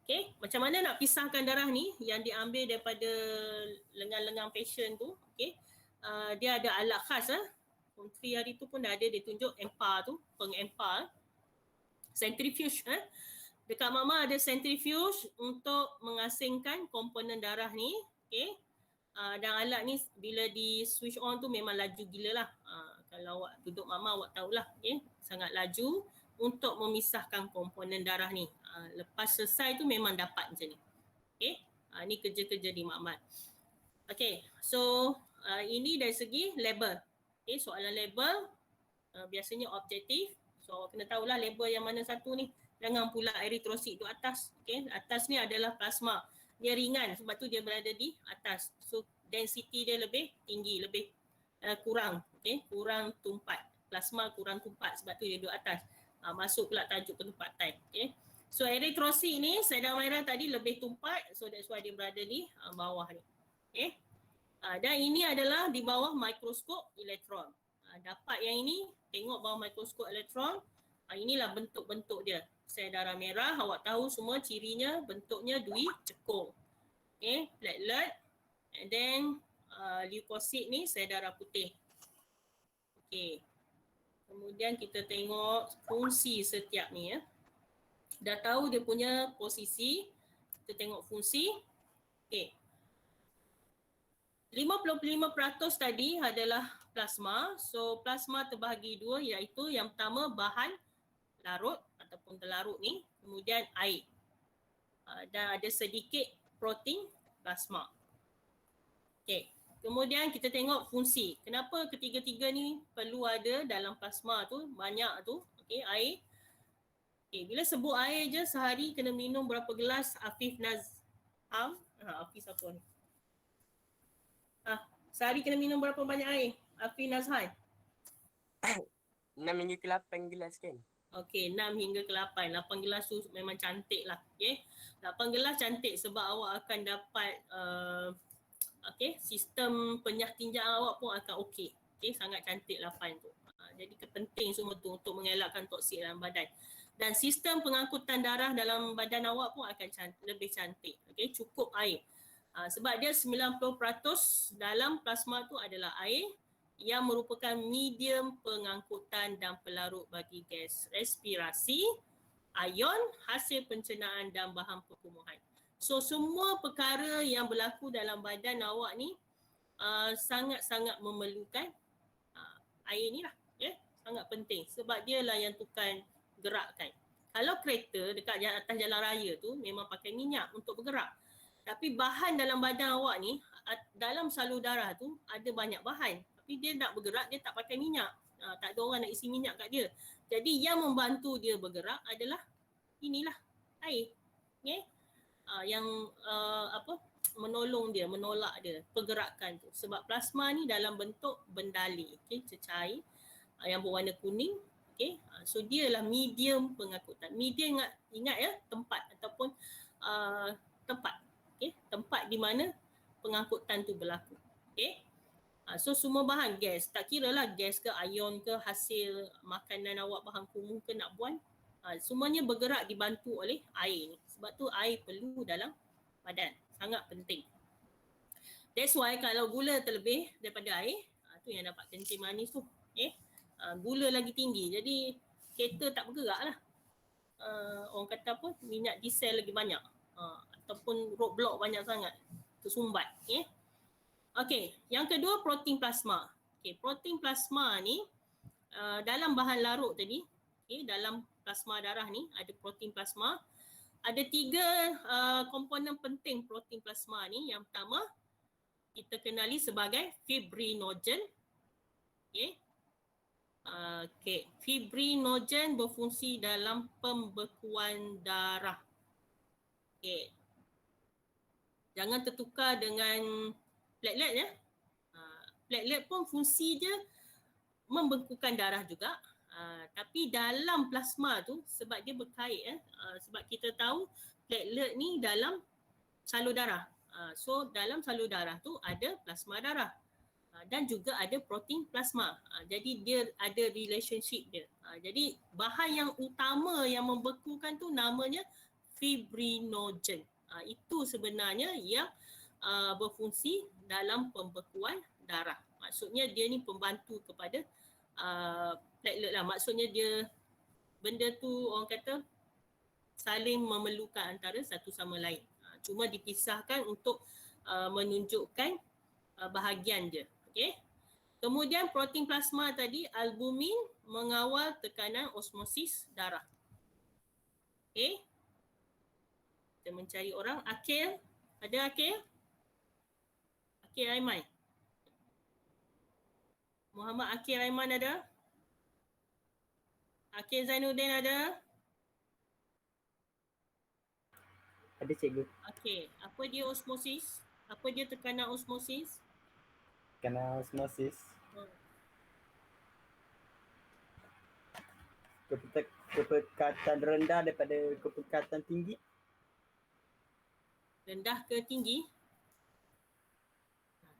Okay, macam mana nak pisahkan darah ni yang diambil daripada lengan-lengan pasien tu, okay? Dia ada alat khas, Form 3 hari tu pun dah ada dia tunjuk EMPA tu, peng-EMPA, centrifuge. Dekat mama ada centrifuge untuk mengasingkan komponen darah ni, okay? Dan alat ni bila di switch on tu memang laju gila lah. Kalau awak duduk mama awak tahulah, okay? Sangat laju untuk memisahkan komponen darah ni. Lepas selesai tu memang dapat macam ni. Okay? Ni kerja-kerja di makmal. Okay, so ini dari segi label. Okay, soalan label biasanya objektif. So kena tahulah label yang mana satu ni. Jangan pula eritrosit tu atas. Okay, atas ni adalah plasma. Dia ringan sebab tu dia berada di atas. So density dia lebih tinggi, lebih kurang. Okay, kurang tumpat. Plasma kurang tumpat sebab tu dia duduk atas. Masuk pula tajuk ketempatan. Okay. So eritrosit ni sedang merah tadi lebih tumpat, so that's why dia berada di bawah ni. Okay. Dan ini adalah di bawah mikroskop elektron. Dapat yang ini, tengok bawah mikroskop elektron, inilah bentuk-bentuk dia. Sel darah merah, awak tahu semua cirinya, bentuknya dui cekung. Okay, platelet, and then leukosit ni sel darah putih. Okay. Kemudian kita tengok fungsi setiap ni, Dah tahu dia punya posisi, kita tengok fungsi. Okay. 55% tadi adalah plasma. So plasma terbahagi dua, iaitu yang pertama bahan larut ataupun terlarut ni, kemudian air. Dan ada sedikit protein plasma. Okay. Kemudian kita tengok fungsi. Kenapa ketiga-tiga ni perlu ada dalam plasma tu, banyak tu, okay, air. Okay, bila sebut air je sehari kena minum berapa gelas Afif Nazham? Afif siapa ni? Sehari kena minum berapa banyak air? Afif Nazhan? 6 hingga ke 8 gelas kan? Okey, 6 hingga ke 8. 8 gelas tu memang cantik lah. Okay? 8 gelas cantik sebab awak akan dapat sistem penyah tinjaan awak pun akan okey. Okay? Sangat cantik 8 tu. Jadi penting semua tu untuk mengelakkan toksik dalam badan. Dan sistem pengangkutan darah dalam badan awak pun akan lebih cantik. Okay? Cukup air. Sebab dia 90% dalam plasma tu adalah air yang merupakan medium pengangkutan dan pelarut bagi gas respirasi, ion, hasil pencernaan dan bahan perkumuhan. So semua perkara yang berlaku dalam badan awak ni sangat-sangat memerlukan air ni lah. Sangat penting sebab dia lah yang tukar gerakkan. Kalau kereta dekat atas jalan raya tu memang pakai minyak untuk bergerak. Tapi bahan dalam badan awak ni, dalam salur darah tu ada banyak bahan. Tapi dia nak bergerak, dia tak pakai minyak. Tak ada orang nak isi minyak kat dia. Jadi yang membantu dia bergerak adalah inilah, air. Okay? Yang menolong dia, menolak dia, pergerakan tu. Sebab plasma ni dalam bentuk bendali, okay? Cecair yang berwarna kuning. Okay? So dia lah medium pengangkutan. Medium ingat ya, tempat ataupun tempat. Okay? Tempat di mana pengangkutan tu berlaku. Okay? So semua bahan gas, tak kira lah gas ke ion ke hasil makanan awak, bahan kumuh ke nak buang, semuanya bergerak dibantu oleh air ni. Sebab tu air perlu dalam badan, sangat penting. That's why kalau gula terlebih daripada air, tu yang dapat kencing manis tu. Okay? Gula lagi tinggi, jadi kereta tak bergerak lah. Orang kata apa, minyak diesel lagi banyak. Ataupun roadblock banyak sangat, tersumbat. Okay? Okay, yang kedua protein plasma. Okay, protein plasma ni dalam bahan larut tadi, okay, dalam plasma darah ni ada protein plasma. Ada 3 komponen penting protein plasma ni. Yang pertama kita kenali sebagai fibrinogen. Okay. Fibrinogen berfungsi dalam pembekuan darah. Okay. Jangan tertukar dengan platelet ya. Platelet pun fungsi dia membekukan darah juga. Tapi dalam plasma tu sebab dia berkait sebab kita tahu platelet ni dalam salur darah. So dalam salur darah tu ada plasma darah. Dan juga ada protein plasma. Jadi dia ada relationship dia. Jadi bahan yang utama yang membekukan tu namanya fibrinogen. Itu sebenarnya yang berfungsi dalam pembekuan darah. Maksudnya dia ni pembantu kepada platelet lah. Maksudnya dia benda tu orang kata saling memerlukan antara satu sama lain. Cuma dipisahkan untuk menunjukkan bahagian dia. Okey. Kemudian protein plasma tadi, albumin mengawal tekanan osmosis darah. Okey. Kita mencari orang. Akil. Ada Akil? Akil Aiman. Muhammad Akil Aiman ada? Akil Zainuddin ada? Ada cikgu. Okey. Apa dia osmosis? Apa dia tekanan osmosis? Kena osmosis. Kepekatan rendah daripada kepekatan tinggi. Rendah ke tinggi?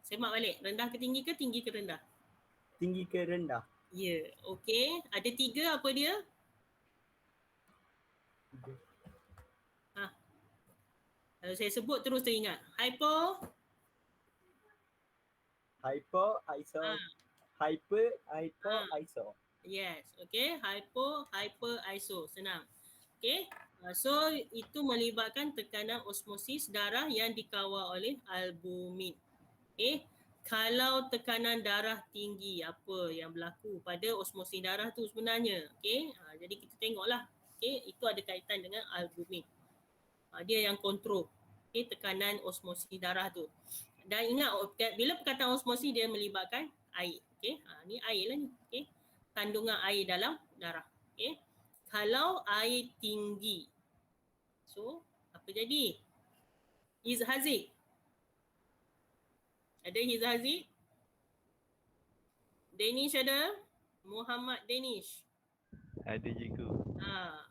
Semak balik. Rendah ke tinggi ke tinggi ke rendah? Tinggi ke rendah. Ya. Okey. Ada 3 apa dia? Kalau saya sebut terus teringat. Hypo. Hypo, iso. Hyper, hypo, iso. Yes. Okey. Hypo, hyper, iso. Senang. Okey. So itu melibatkan tekanan osmosis darah yang dikawal oleh albumin. Okey. Kalau tekanan darah tinggi, apa yang berlaku pada osmosis darah tu sebenarnya? Okey. Jadi kita tengoklah. Okey, itu ada kaitan dengan albumin. Dia yang kontrol tekanan osmosis darah tu. Dan ingat bila perkataan osmosis dia melibatkan air. Okey, ni air lah ni. Okey, kandungan air dalam darah. Okey, kalau air tinggi, so apa jadi? Izhazik. Ada Izhazik? Danish ada? Muhammad Danish. Ada cikgu.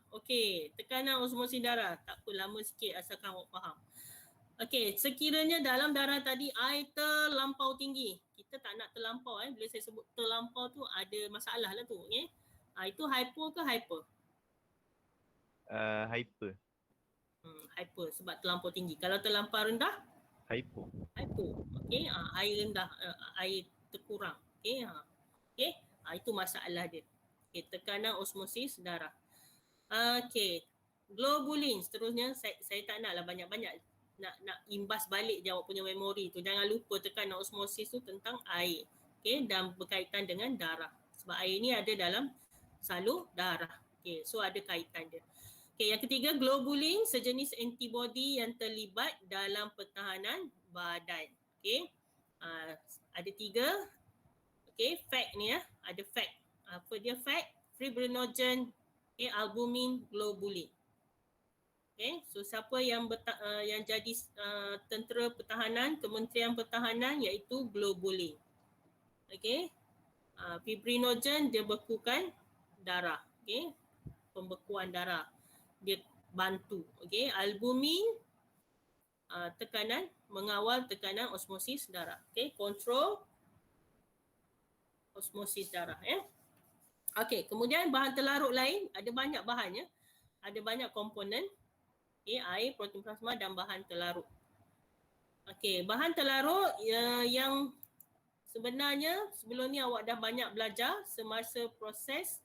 Okey, tekanan osmosis darah. Tak apa, lama sikit asalkan awak faham. Okey, sekiranya dalam darah tadi air terlampau tinggi. Kita tak nak terlampau bila saya sebut terlampau tu ada masalah lah tu. Okay? Itu hypo ke hyper? Hyper. Hyper sebab terlampau tinggi. Kalau terlampau rendah? Hypo. Hypo. Okey, air rendah, air terkurang. Okey, okey, itu masalah dia. Okey, tekanan osmosis darah. Okey, globulin seterusnya saya tak naklah banyak-banyak nak imbas balik je awak punya memori tu. Jangan lupa tekanan osmosis tu tentang air. Okey, dan berkaitan dengan darah. Sebab air ni ada dalam salur darah. Okey, so ada kaitan dia. Okey, yang ketiga globulin sejenis antibody yang terlibat dalam pertahanan badan. Okey. Ada 3. Okey, fact ni ada fact. Apa dia fact? Fibrinogen, albumin, globulin. Okay, so siapa yang yang jadi tentera pertahanan, Kementerian Pertahanan iaitu globulin. Okay, fibrinogen dia bekukan darah. Okay, pembekuan darah dia bantu. Okay, albumin tekanan, mengawal tekanan osmosis darah. Okay, kontrol osmosis darah. Okay, kemudian bahan terlarut lain, ada banyak bahannya. Ada banyak komponen. Okay, air, protein plasma dan bahan terlarut. Okey, bahan terlarut yang sebenarnya sebelum ni awak dah banyak belajar semasa proses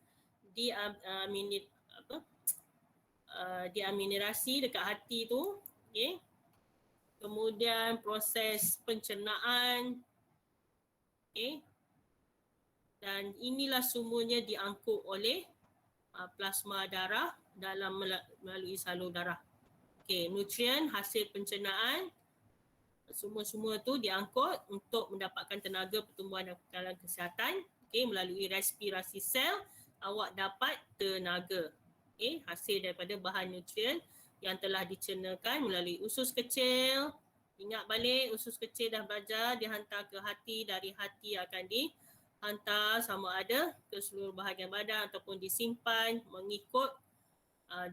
diaminirasi dekat hati tu. Okey. Kemudian proses pencernaan. Okey. Dan inilah semuanya diangkut oleh plasma darah dalam melalui salur darah. Okey, nutrien, hasil pencernaan, semua-semua tu diangkut untuk mendapatkan tenaga pertumbuhan dan kekalan kesihatan. Okey, melalui respirasi sel awak dapat tenaga. Okey, hasil daripada bahan nutrien yang telah dicernakan melalui usus kecil. Ingat balik, usus kecil dah belajar dihantar ke hati, dari hati akan hantar sama ada ke seluruh bahagian badan ataupun disimpan mengikut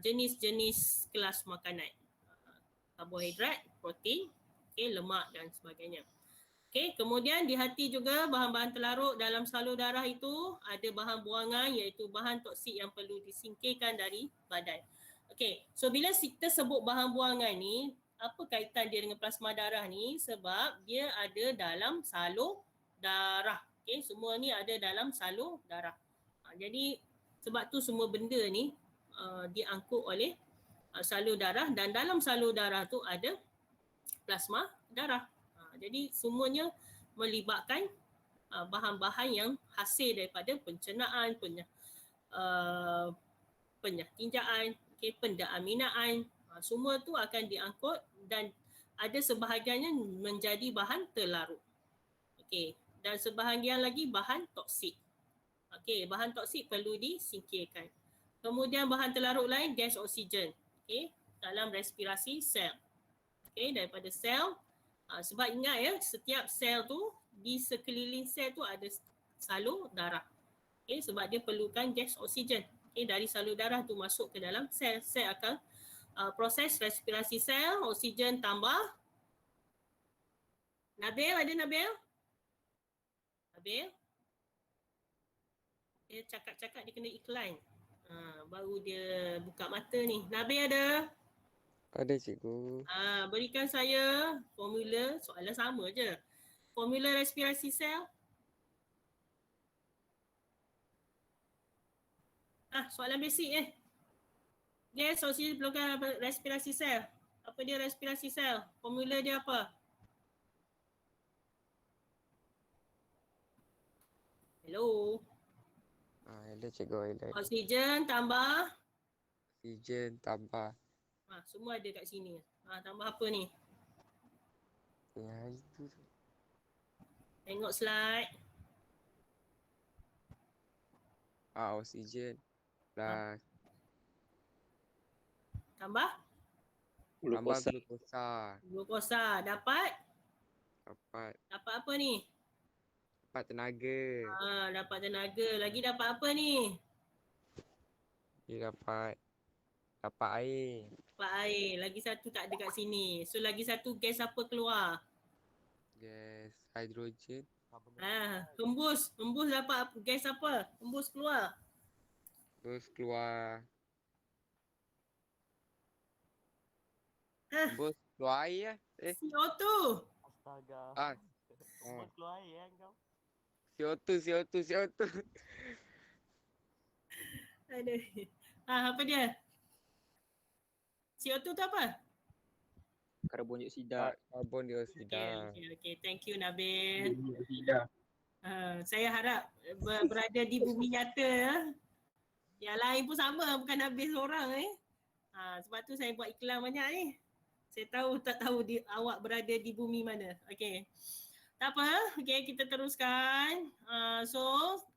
jenis-jenis kelas makanan. Karbohidrat, protein, lemak dan sebagainya. Kemudian di hati juga bahan-bahan terlarut dalam salur darah itu ada bahan buangan iaitu bahan toksik yang perlu disingkirkan dari badan. So bila kita sebut bahan buangan ni, apa kaitan dia dengan plasma darah ni? Sebab dia ada dalam salur darah. Semua ni ada dalam salur darah. Jadi sebab tu semua benda ni diangkut oleh salur darah dan dalam salur darah tu ada plasma darah. Jadi semuanya melibatkan bahan-bahan yang hasil daripada pencernaan, penyatinjaan, pendaaminaan. Semua tu akan diangkut dan ada sebahagiannya menjadi bahan terlarut. Dan sebahagian lagi bahan toksik. Bahan toksik perlu disingkirkan. Kemudian bahan terlarut lain gas oksigen. Dalam respirasi sel. Daripada sel. Sebab ingat ya, setiap sel tu di sekeliling sel tu ada salur darah. Sebab dia perlukan gas oksigen. Dari salur darah tu masuk ke dalam sel. Sel akan proses respirasi sel, oksigen tambah. Nabil, ada Nabil? Nabil? Dia cakap-cakap dia kena iklan. Baru dia buka mata ni. Nabil ada? Ada cikgu. Berikan saya formula, soalan sama je. Formula respirasi sel. Soalan basic Gas oksigen perlukan respirasi sel. Apa dia respirasi sel? Formula dia apa? Hello. Hello cikgu. Hello. Oksigen tambah. Oksigen tambah. Semua ada kat sini. Tambah apa ni? Ya itu. Tengok slide. Oksigen plus tambah glukosa. Glukosa dapat apa ni? Dapat tenaga. Dapat tenaga. Lagi dapat apa ni? Dia dapat air. Dapat air. Lagi satu tak ada kat sini. So lagi satu gas apa keluar? Gas hidrogen. Hembus dapat gas apa? Hembus keluar. Terus keluar. Hembus keluar air CO2. Astaga. Keluar air kau. CO2. Aduh. Apa dia? CO2 tu apa? Karbon dioksida. Okay. Thank you Nabil. Saya harap berada di bumi nyata. Yang lain pun sama, bukan Nabil seorang sebab tu saya buat iklan banyak ni. Saya tak tahu awak berada di bumi mana. Okay. Tak apa. Okay, kita teruskan. So,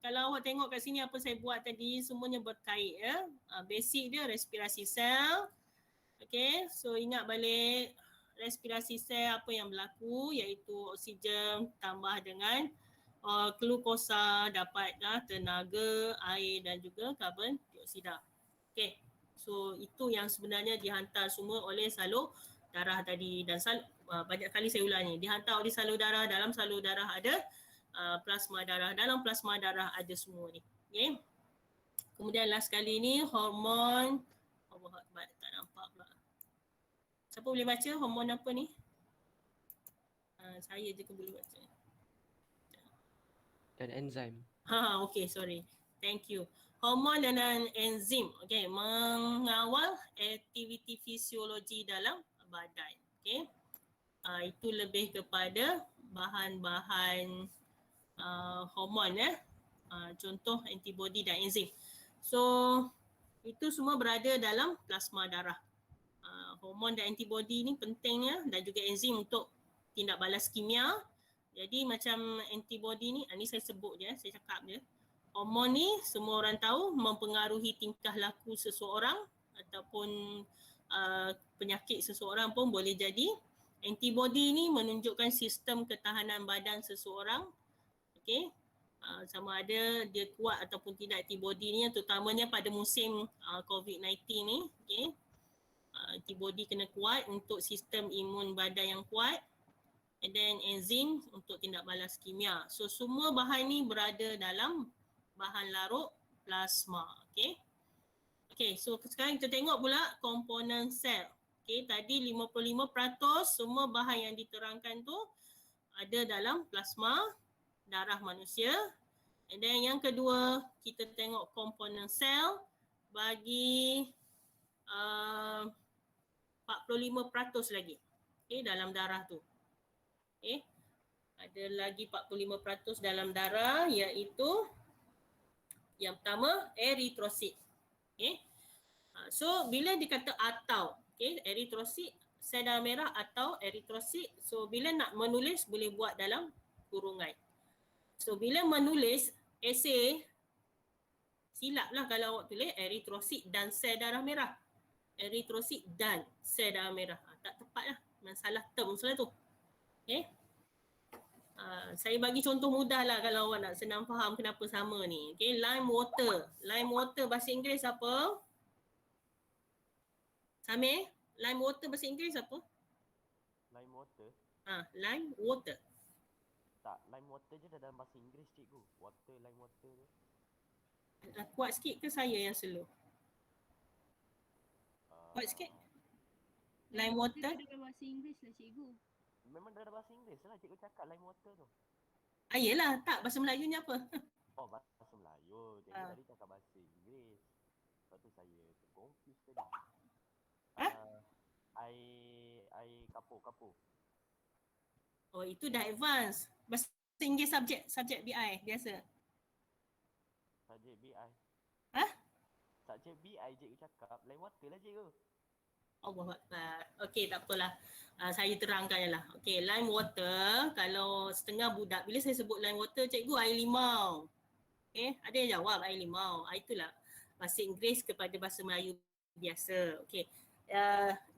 kalau awak tengok kat sini apa saya buat tadi, semuanya berkait basic dia respirasi sel. Okay, so ingat balik respirasi sel apa yang berlaku iaitu oksigen tambah dengan glukosa dapat tenaga, air dan juga karbon dioksida. Okay, so itu yang sebenarnya dihantar semua oleh salur darah tadi dan banyak kali saya ulangi, dihantar oleh salur darah. Dalam salur darah ada plasma darah, dalam plasma darah ada semua ni. Okay. Kemudian last kali ni hormon, tak nampak pula. Siapa boleh baca hormon apa ni? Saya je boleh baca. Dan enzim. Okay, sorry. Thank you. Hormon dan enzim, okay, mengawal aktiviti fisiologi dalam badan. Okay. Itu lebih kepada bahan-bahan hormon contoh antibody dan enzim. So itu semua berada dalam plasma darah. Hormon dan antibody ni pentingnya dan juga enzim untuk tindak balas kimia. Jadi macam antibody ni saya sebut je, saya cakap je. Hormon ni semua orang tahu mempengaruhi tingkah laku seseorang ataupun penyakit seseorang pun boleh jadi. Antibody ni menunjukkan sistem ketahanan badan seseorang. Okay. sama ada dia kuat ataupun tidak antibody ni, terutamanya pada musim COVID-19 ni. Okay. Antibody kena kuat untuk sistem imun badan yang kuat, and then enzim untuk tindak balas kimia. So semua bahan ni berada dalam bahan larut plasma. Okay. Okay, so sekarang kita tengok pula komponen sel. Okay, tadi 55% semua bahan yang diterangkan tu ada dalam plasma darah manusia. And then yang kedua, kita tengok komponen sel bagi 45% lagi, okay, dalam darah tu. Okay. Ada lagi 45% dalam darah, iaitu yang pertama eritrosit. Okay. So bila dikata atau, okay, eritrosit, sel darah merah atau eritrosit, so bila nak menulis boleh buat dalam kurungan. So bila menulis esei, silaplah kalau awak tulis eritrosit dan sel darah merah. Eritrosit dan sel darah merah. Tak tepat lah. Masalah term lah tu. Okay. Saya bagi contoh mudah lah kalau awak nak senang faham kenapa sama ni. Okay. Lime water. Lime water bahasa Inggeris apa? Samir? Lime water bahasa Inggeris apa? Lime water? Lime water. Tak, lime water je dah dalam bahasa Inggeris cikgu. Water, lime water tu. Kuat sikit ke saya yang slow? Kuat sikit. Lime water. Dia ada bahasa Inggeris lah cikgu. Memang dah ada bahasa Inggeris lah cikgu cakap lime water tu. Yelah, tak, bahasa Melayunya apa? Oh, bahasa Melayu. Cikgu tadi cakap bahasa Inggeris. Lepas tu saya confused tadi. Air kapur. Oh, itu dah advance. Bahasa Inggeris subjek BI biasa. Subjek BI. Subjek BI cikgu cakap lime water lah cikgu. Allah Akbar. Okey, tak apalah. Saya terangkan je lah. Okey, lime water, kalau setengah budak, bila saya sebut lime water, cikgu air limau. Okey, ada yang jawab air limau. Itulah bahasa Inggeris kepada bahasa Melayu biasa. Okey.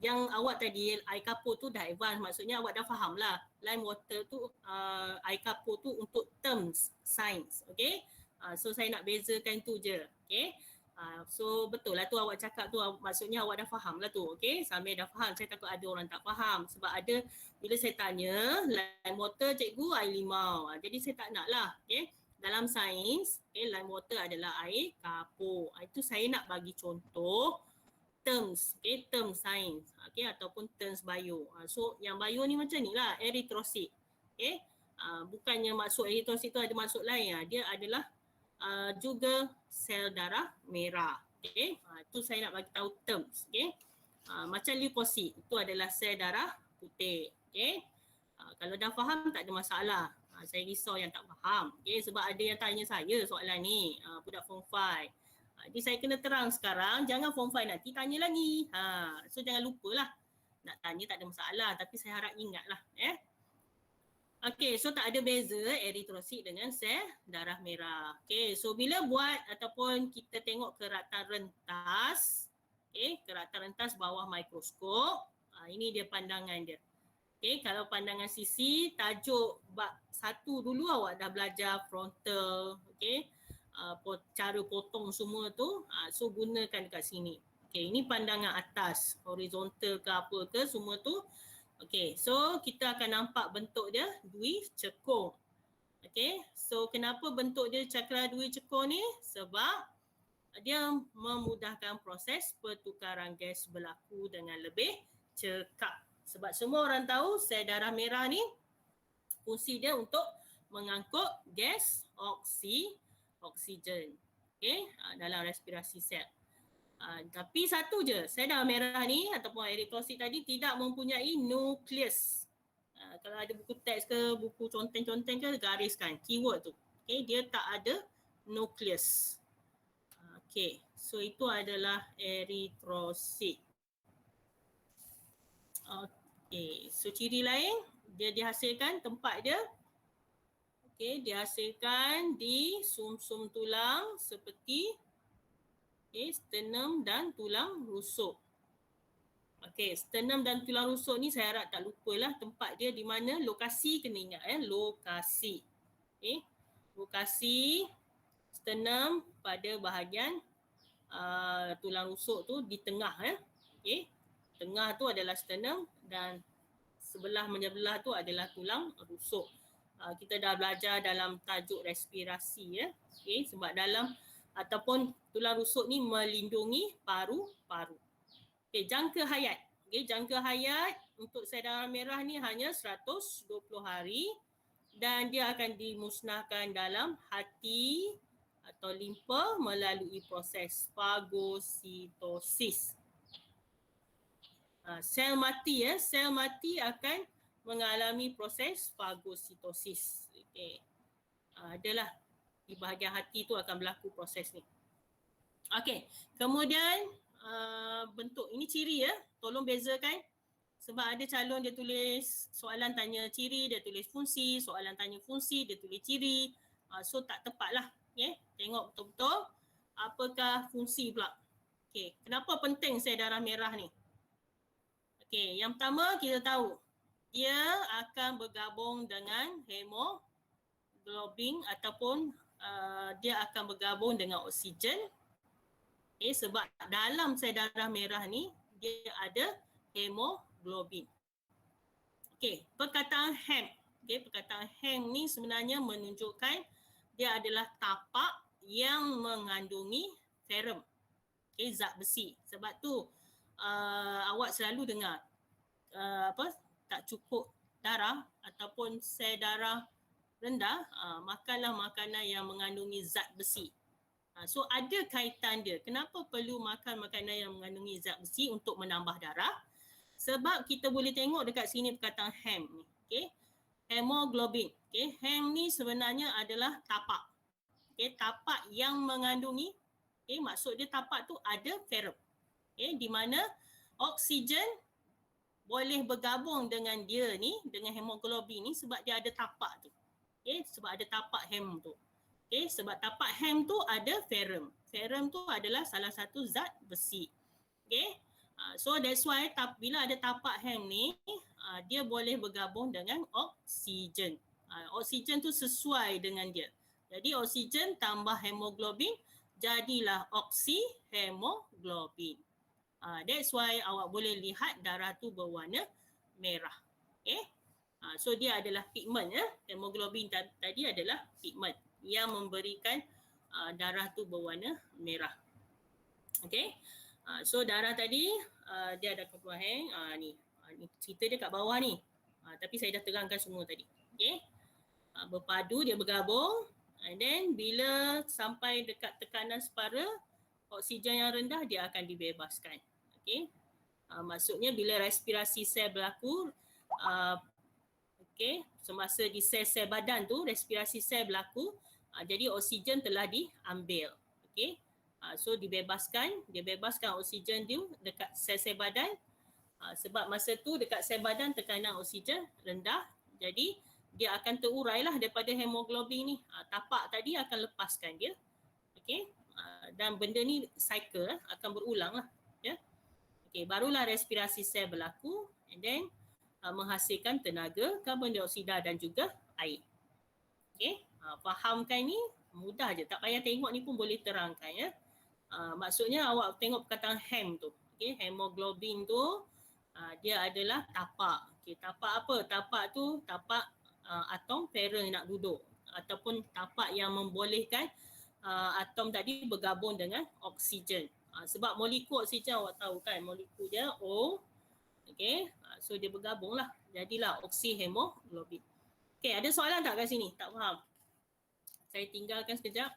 Yang awak tadi, air kapur tu dah advance. Maksudnya awak dah faham lah. Lime water tu, air kapur tu untuk terms science. Okey. So saya nak bezakan tu je. Okey. So betul lah tu awak cakap tu, maksudnya awak dah faham lah tu. Okay, Samir dah faham. Saya takut ada orang tak faham. Sebab ada, bila saya tanya lime water cikgu air limau. Jadi saya tak nak lah. Okay, dalam sains, okay, lime water adalah air kapur. Itu saya nak bagi contoh terms, okay, term sains, okay, ataupun terms bio. So yang bio ni macam ni lah, eritrosit. Okay, bukannya maksud eritrosit tu ada maksud lain. Dia adalah juga sel darah merah. Okay. Itu saya nak bagi tahu terms. Okay. Macam leukosit, itu adalah sel darah putih. Okay. Kalau dah faham tak ada masalah. Saya risau yang tak faham. Okay. Sebab ada yang tanya saya soalan ni, budak form 5. Jadi saya kena terang sekarang, jangan form 5 nanti tanya lagi. So jangan lupalah. Nak tanya tak ada masalah, tapi saya harap ingatlah. Okay, so tak ada beza eritrosit dengan sel darah merah. Okay, so bila buat ataupun kita tengok keratan rentas, okay, keratan rentas bawah mikroskop, ini dia pandangan dia. Okay, kalau pandangan sisi, tajuk bab 1 dulu awak dah belajar frontal, okay, cara potong semua tu, so gunakan dekat sini. Okay, ini pandangan atas, horizontal ke apa ke semua tu. Okay, so kita akan nampak bentuk dia dui cekung. Okay, so kenapa bentuk dia cakra dui cekung ni? Sebab dia memudahkan proses pertukaran gas berlaku dengan lebih cekap. Sebab semua orang tahu sel darah merah ni fungsi dia untuk mengangkut gas oksigen, okay, dalam respirasi sel. Tapi satu je, sel darah merah ni ataupun eritrosit tadi tidak mempunyai nukleus. Kalau ada buku teks ke, buku conteng-conteng ke, gariskan keyword tu. Okay, dia tak ada nukleus. Okay, so itu adalah eritrosit. Okay, so ciri lain, dia dihasilkan tempat dia. Okay, dihasilkan di sum-sum tulang seperti sternum dan tulang rusuk. Okey, sternum dan tulang rusuk ni saya harap tak lupalah tempat dia di mana, lokasi kena ingat lokasi. Okey. lokasi sternum pada bahagian tulang rusuk tu di tengah okey. Tengah tu adalah sternum dan sebelah menyebelah tu adalah tulang rusuk. Kita dah belajar dalam tajuk respirasi okey, sebab dalam ataupun tulang rusuk ni melindungi paru-paru. Okey, jangka hayat. Okey, jangka hayat untuk sel darah merah ni hanya 120 hari dan dia akan dimusnahkan dalam hati atau limpa melalui proses fagositosis. Sel mati sel mati akan mengalami proses fagositosis. Okey. Adalah di bahagian hati tu akan berlaku proses ni. Okey, kemudian bentuk ini ciri tolong bezakan. Sebab ada calon dia tulis soalan tanya ciri, dia tulis fungsi, soalan tanya fungsi, dia tulis ciri. So tak tepat lah. Okay. Tengok betul-betul apakah fungsi pula. Okay. Kenapa penting sel darah merah ni? Okay. Yang pertama kita tahu dia akan bergabung dengan hemoglobin ataupun dia akan bergabung dengan oksigen. Okay. Sebab dalam sel darah merah ni dia ada hemoglobin. Okey, perkataan hem. Okey, perkataan hem ni sebenarnya menunjukkan dia adalah tapak yang mengandungi ferrum. Okey, zat besi. Sebab tu awak selalu dengar tak cukup darah ataupun sel darah rendah, makanlah makanan yang mengandungi zat besi. So ada kaitan dia. Kenapa perlu makan makanan yang mengandungi zat besi untuk menambah darah? Sebab kita boleh tengok dekat sini perkataan hem ni. Okay. Hemoglobin. Okay. Hem ni sebenarnya adalah tapak. Okay. Tapak yang mengandungi. Okay. Maksud dia tapak tu ada ferrum. Okay. Di mana oksigen boleh bergabung dengan dia ni, dengan hemoglobin ni sebab dia ada tapak tu. Okay. Sebab ada tapak hem tu. Okay. Sebab tapak hem tu ada ferrum. Ferrum tu adalah salah satu zat besi. Okay. So that's why bila ada tapak hem ni, dia boleh bergabung dengan oksigen. Oksigen tu sesuai dengan dia. Jadi oksigen tambah hemoglobin, jadilah oksihemoglobin. That's why awak boleh lihat darah tu berwarna merah. Okay? So dia adalah pigment Hemoglobin tadi adalah pigment yang memberikan darah tu berwarna merah. Okay? So darah tadi dia ada keluar ni cerita dia kat bawah ni. Tapi saya dah terangkan semua tadi. Okey. Berpadu dia bergabung and then bila sampai dekat tekanan separa oksigen yang rendah dia akan dibebaskan. Okey. Maksudnya bila respirasi sel berlaku okey, semasa di sel-sel badan tu respirasi sel berlaku jadi oksigen telah diambil. Okey. So dia bebaskan oksigen dia dekat sel-sel badan sebab masa tu dekat sel badan tekanan oksigen rendah jadi dia akan terurailah daripada hemoglobin ni. Tapak tadi akan lepaskan dia. Okey. Dan benda ni cycle akan berulang lah. Ya. Okey, barulah respirasi sel berlaku and then menghasilkan tenaga karbon dioksida dan juga air. Okey. Fahamkan ni mudah je, tak payah tengok ni pun boleh terangkan ya. Maksudnya awak tengok perkataan hem tu. Okay, hemoglobin tu dia adalah tapak. Okay, tapak apa? Tapak tu tapak atom ferrum nak duduk ataupun tapak yang membolehkan atom tadi bergabung dengan oksigen. Sebab molekul oksigen awak tahu kan, molekul dia O. Okay, so dia bergabung lah. Jadilah oksihemoglobin. Okay, ada soalan tak kat sini? Tak faham? Saya tinggalkan sekejap.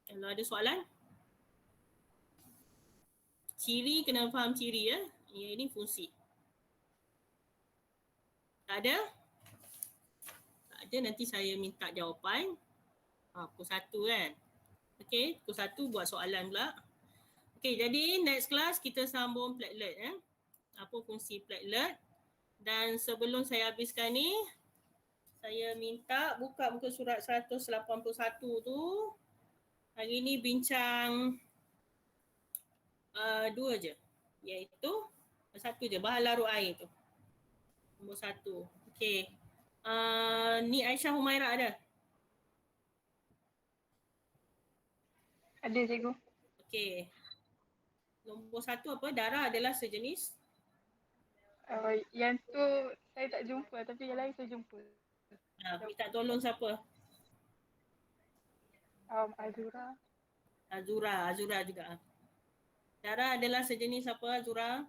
Kalau ada soalan? Ciri, kena faham ciri ya. Ini fungsi. Tak ada? Tak ada, nanti saya minta jawapan. Pukul 1 kan? Okey, pukul 1 buat soalan pula. Okey, jadi next class kita sambung platelet ya. Apa fungsi platelet? Dan sebelum saya habiskan ni, saya minta buka muka surat 181 tu. Hari ni bincang 2 je, iaitu 1 je, bahan larut air tu. Nombor 1. Okey. Ni Aisyah Humairah ada? Ada cikgu. Okey. Nombor 1 apa? Darah adalah sejenis. Yang tu saya tak jumpa tapi yang lain saya jumpa. Minta tolong siapa? Azura. Azura juga. Darah adalah sejenis apa, Azura?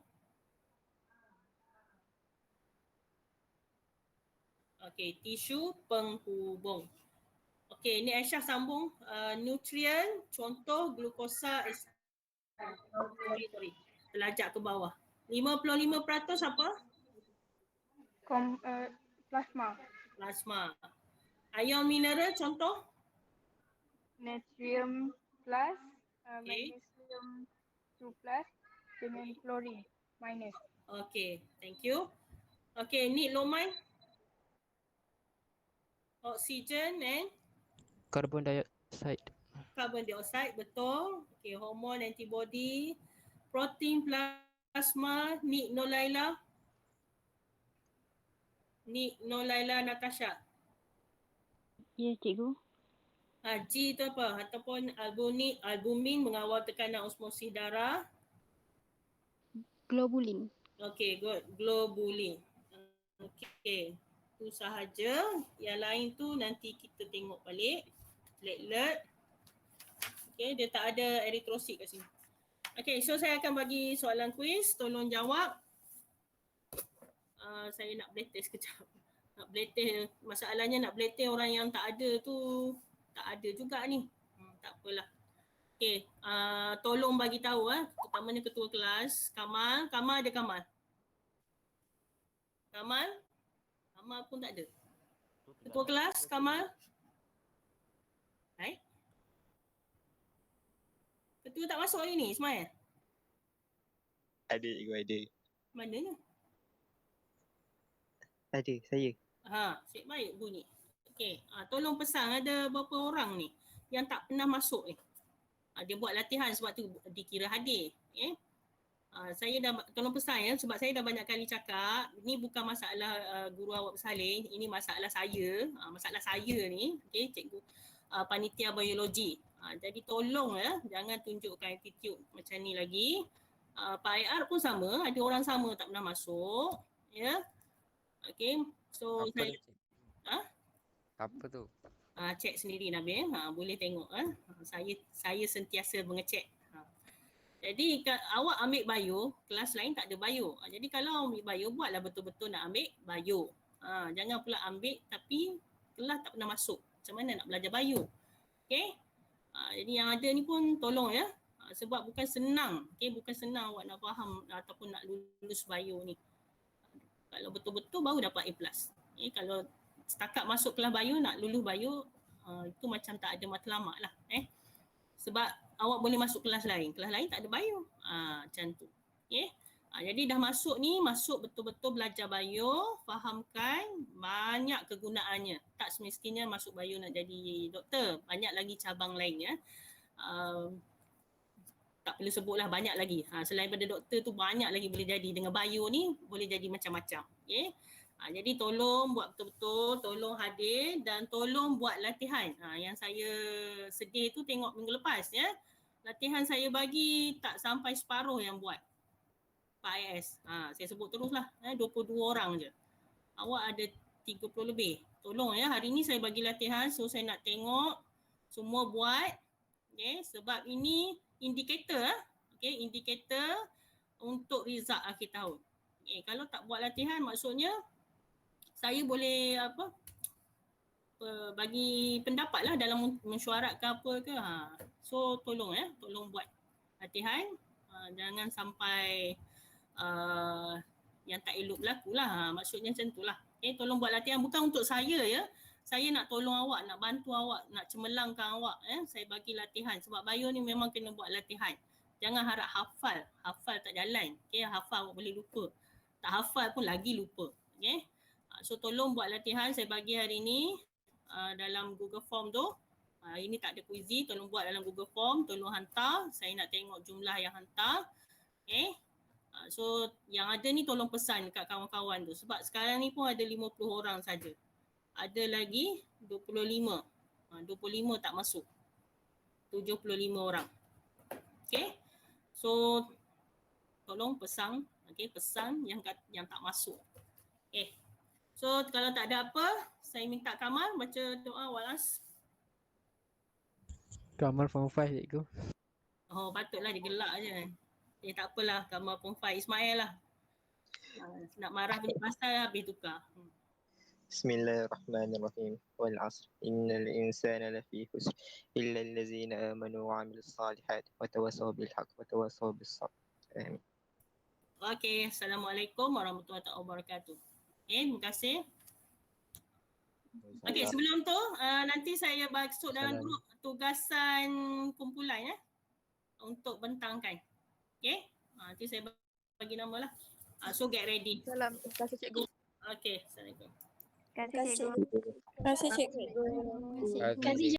Okey, tisu penghubung. Okey, ni Aisyah sambung. Nutrien, contoh glukosa sorry. Telajak ke bawah. 55% apa? Plasma. Plasma. Ion mineral contoh? Natrium plus, Okay. magnesium 2 plus dengan fluorine minus. Okay, thank you. Okay, ni Lomai. Oxygen and Carbon dioxide. carbon dioxide, betul. Okay, hormon, antibody, protein, plasma, Nik Nolaila. Nik Nolaila Natasha. Ya, cikgu. G tu apa? Ataupun albumin mengawal tekanan osmosis darah. Globulin. Okay, good. Globulin. Okay. Itu sahaja. Yang lain tu nanti kita tengok balik. Platelet. Okay, dia tak ada eritrosit kat sini. Okay, so saya akan bagi soalan kuis. Tolong jawab. Saya nak bleteh sekejap. Nak bleteh. Masalahnya nak bleteh orang yang tak ada tu. Tak ada juga ni. Tak apalah. Okay, tolong bagi tahu terutamanya ketua kelas. Kamal ada Kamal? Kamal pun tak ada. Ketua kelas Kamal? Hai? Ketua tak masuk hari ni, Ismail? Ada cikgu, ada. Mananya? Ada, saya. Cik baik bunyi. Okey, tolong pesan ada berapa orang ni yang tak pernah masuk ni. Dia buat latihan sebab tu dikira hadir. Okay? Saya dah tolong pesan ya sebab saya dah banyak kali cakap ni bukan masalah guru awak bersalin, ini masalah saya. Masalah saya ni, okey cikgu panitia biologi. Jadi tolong jangan tunjukkan attitude macam ni lagi. Pak IR pun sama, ada orang sama tak pernah masuk, ya. Okey. So Apa saya tu, Apa tu? Cek sendiri Nabil, boleh tengok saya sentiasa mengecek. Jadi awak ambil bio, kelas lain tak ada bio. Jadi kalau ambil bio, buatlah betul-betul nak ambil bio. Jangan pula ambil tapi kelas tak pernah masuk. Macam mana nak belajar bio? Okey? Jadi yang ada ni pun tolong ya. Sebab bukan senang. Okey, bukan senang awak nak faham ataupun nak lulus bio ni. Kalau betul-betul baru dapat A+. Kalau setakat masuk kelas bio, nak lulus bio, itu macam tak ada matlamat lah. Sebab awak boleh masuk kelas lain tak ada bio. Macam tu. Okay? Jadi dah masuk ni, masuk betul-betul belajar bio, fahamkan banyak kegunaannya. Tak semestinya masuk bio nak jadi doktor. Banyak lagi cabang lain ya. Tak perlu sebutlah, banyak lagi. Selain daripada doktor tu banyak lagi boleh jadi. Dengan bio ni boleh jadi macam-macam. Okay? Jadi tolong buat betul-betul, tolong hadir dan tolong buat latihan. Yang saya sedih tu tengok minggu lepas ya. Latihan saya bagi tak sampai separuh yang buat. Pak IS. Saya sebut teruslah. 22 orang je. Awak ada 30 lebih. Tolong ya, hari ni saya bagi latihan so saya nak tengok semua buat. Okay? Sebab ini indikator. Okay? Indikator untuk result akhir tahun. Okay? Kalau tak buat latihan maksudnya saya boleh bagi pendapat lah dalam mesyuarat ke apa ke. So tolong tolong buat latihan. Jangan sampai yang tak elok berlaku lah. Maksudnya macam tu lah. Okay, tolong buat latihan. Bukan untuk saya ya. Saya nak tolong awak, nak bantu awak, nak cemerlangkan awak. Saya bagi latihan. Sebab bio ni memang kena buat latihan. Jangan harap hafal. Hafal tak jalan. Okay, hafal awak boleh lupa. Tak hafal pun lagi lupa. Okay. So tolong buat latihan saya bagi hari ni dalam Google Form tu. Ini tak ada kuizi, tolong buat dalam Google Form, tolong hantar. Saya nak tengok jumlah yang hantar. Okay. So yang ada ni tolong pesan dekat kawan-kawan tu. Sebab sekarang ni pun ada 50 orang saja. Ada lagi 25. 25 tak masuk. 75 orang. Okay. So tolong pesan, okay, pesan yang tak masuk. Okay. So kalau tak ada apa, saya minta Kamal baca doa walas. Kamal form 5 cikgu. Oh patutlah dia gelak je. Tak apalah, Kamal form 5. Ismail lah. Nak marah punya pasal habis tukar. بسم الله الرحمن الرحيم والعصر إن الإنسان لفي خسر إلا الذين آمنوا وعملوا الصالحات وتواصوا بالحق وتواصوا بالصبر آمين. Okay, Assalamualaikum warahmatullahi wabarakatuh. Okay, terima kasih. Okay, sebelum tu nanti saya masuk dalam grup tugasan kumpulan untuk bentangkan. Okay, nanti saya bagi nama lah. So get ready. Salam. Terima kasih cikgu. Okay, Assalamualaikum. Terima kasih cikgu. Terima kasih cikgu. Terima kasih cikgu.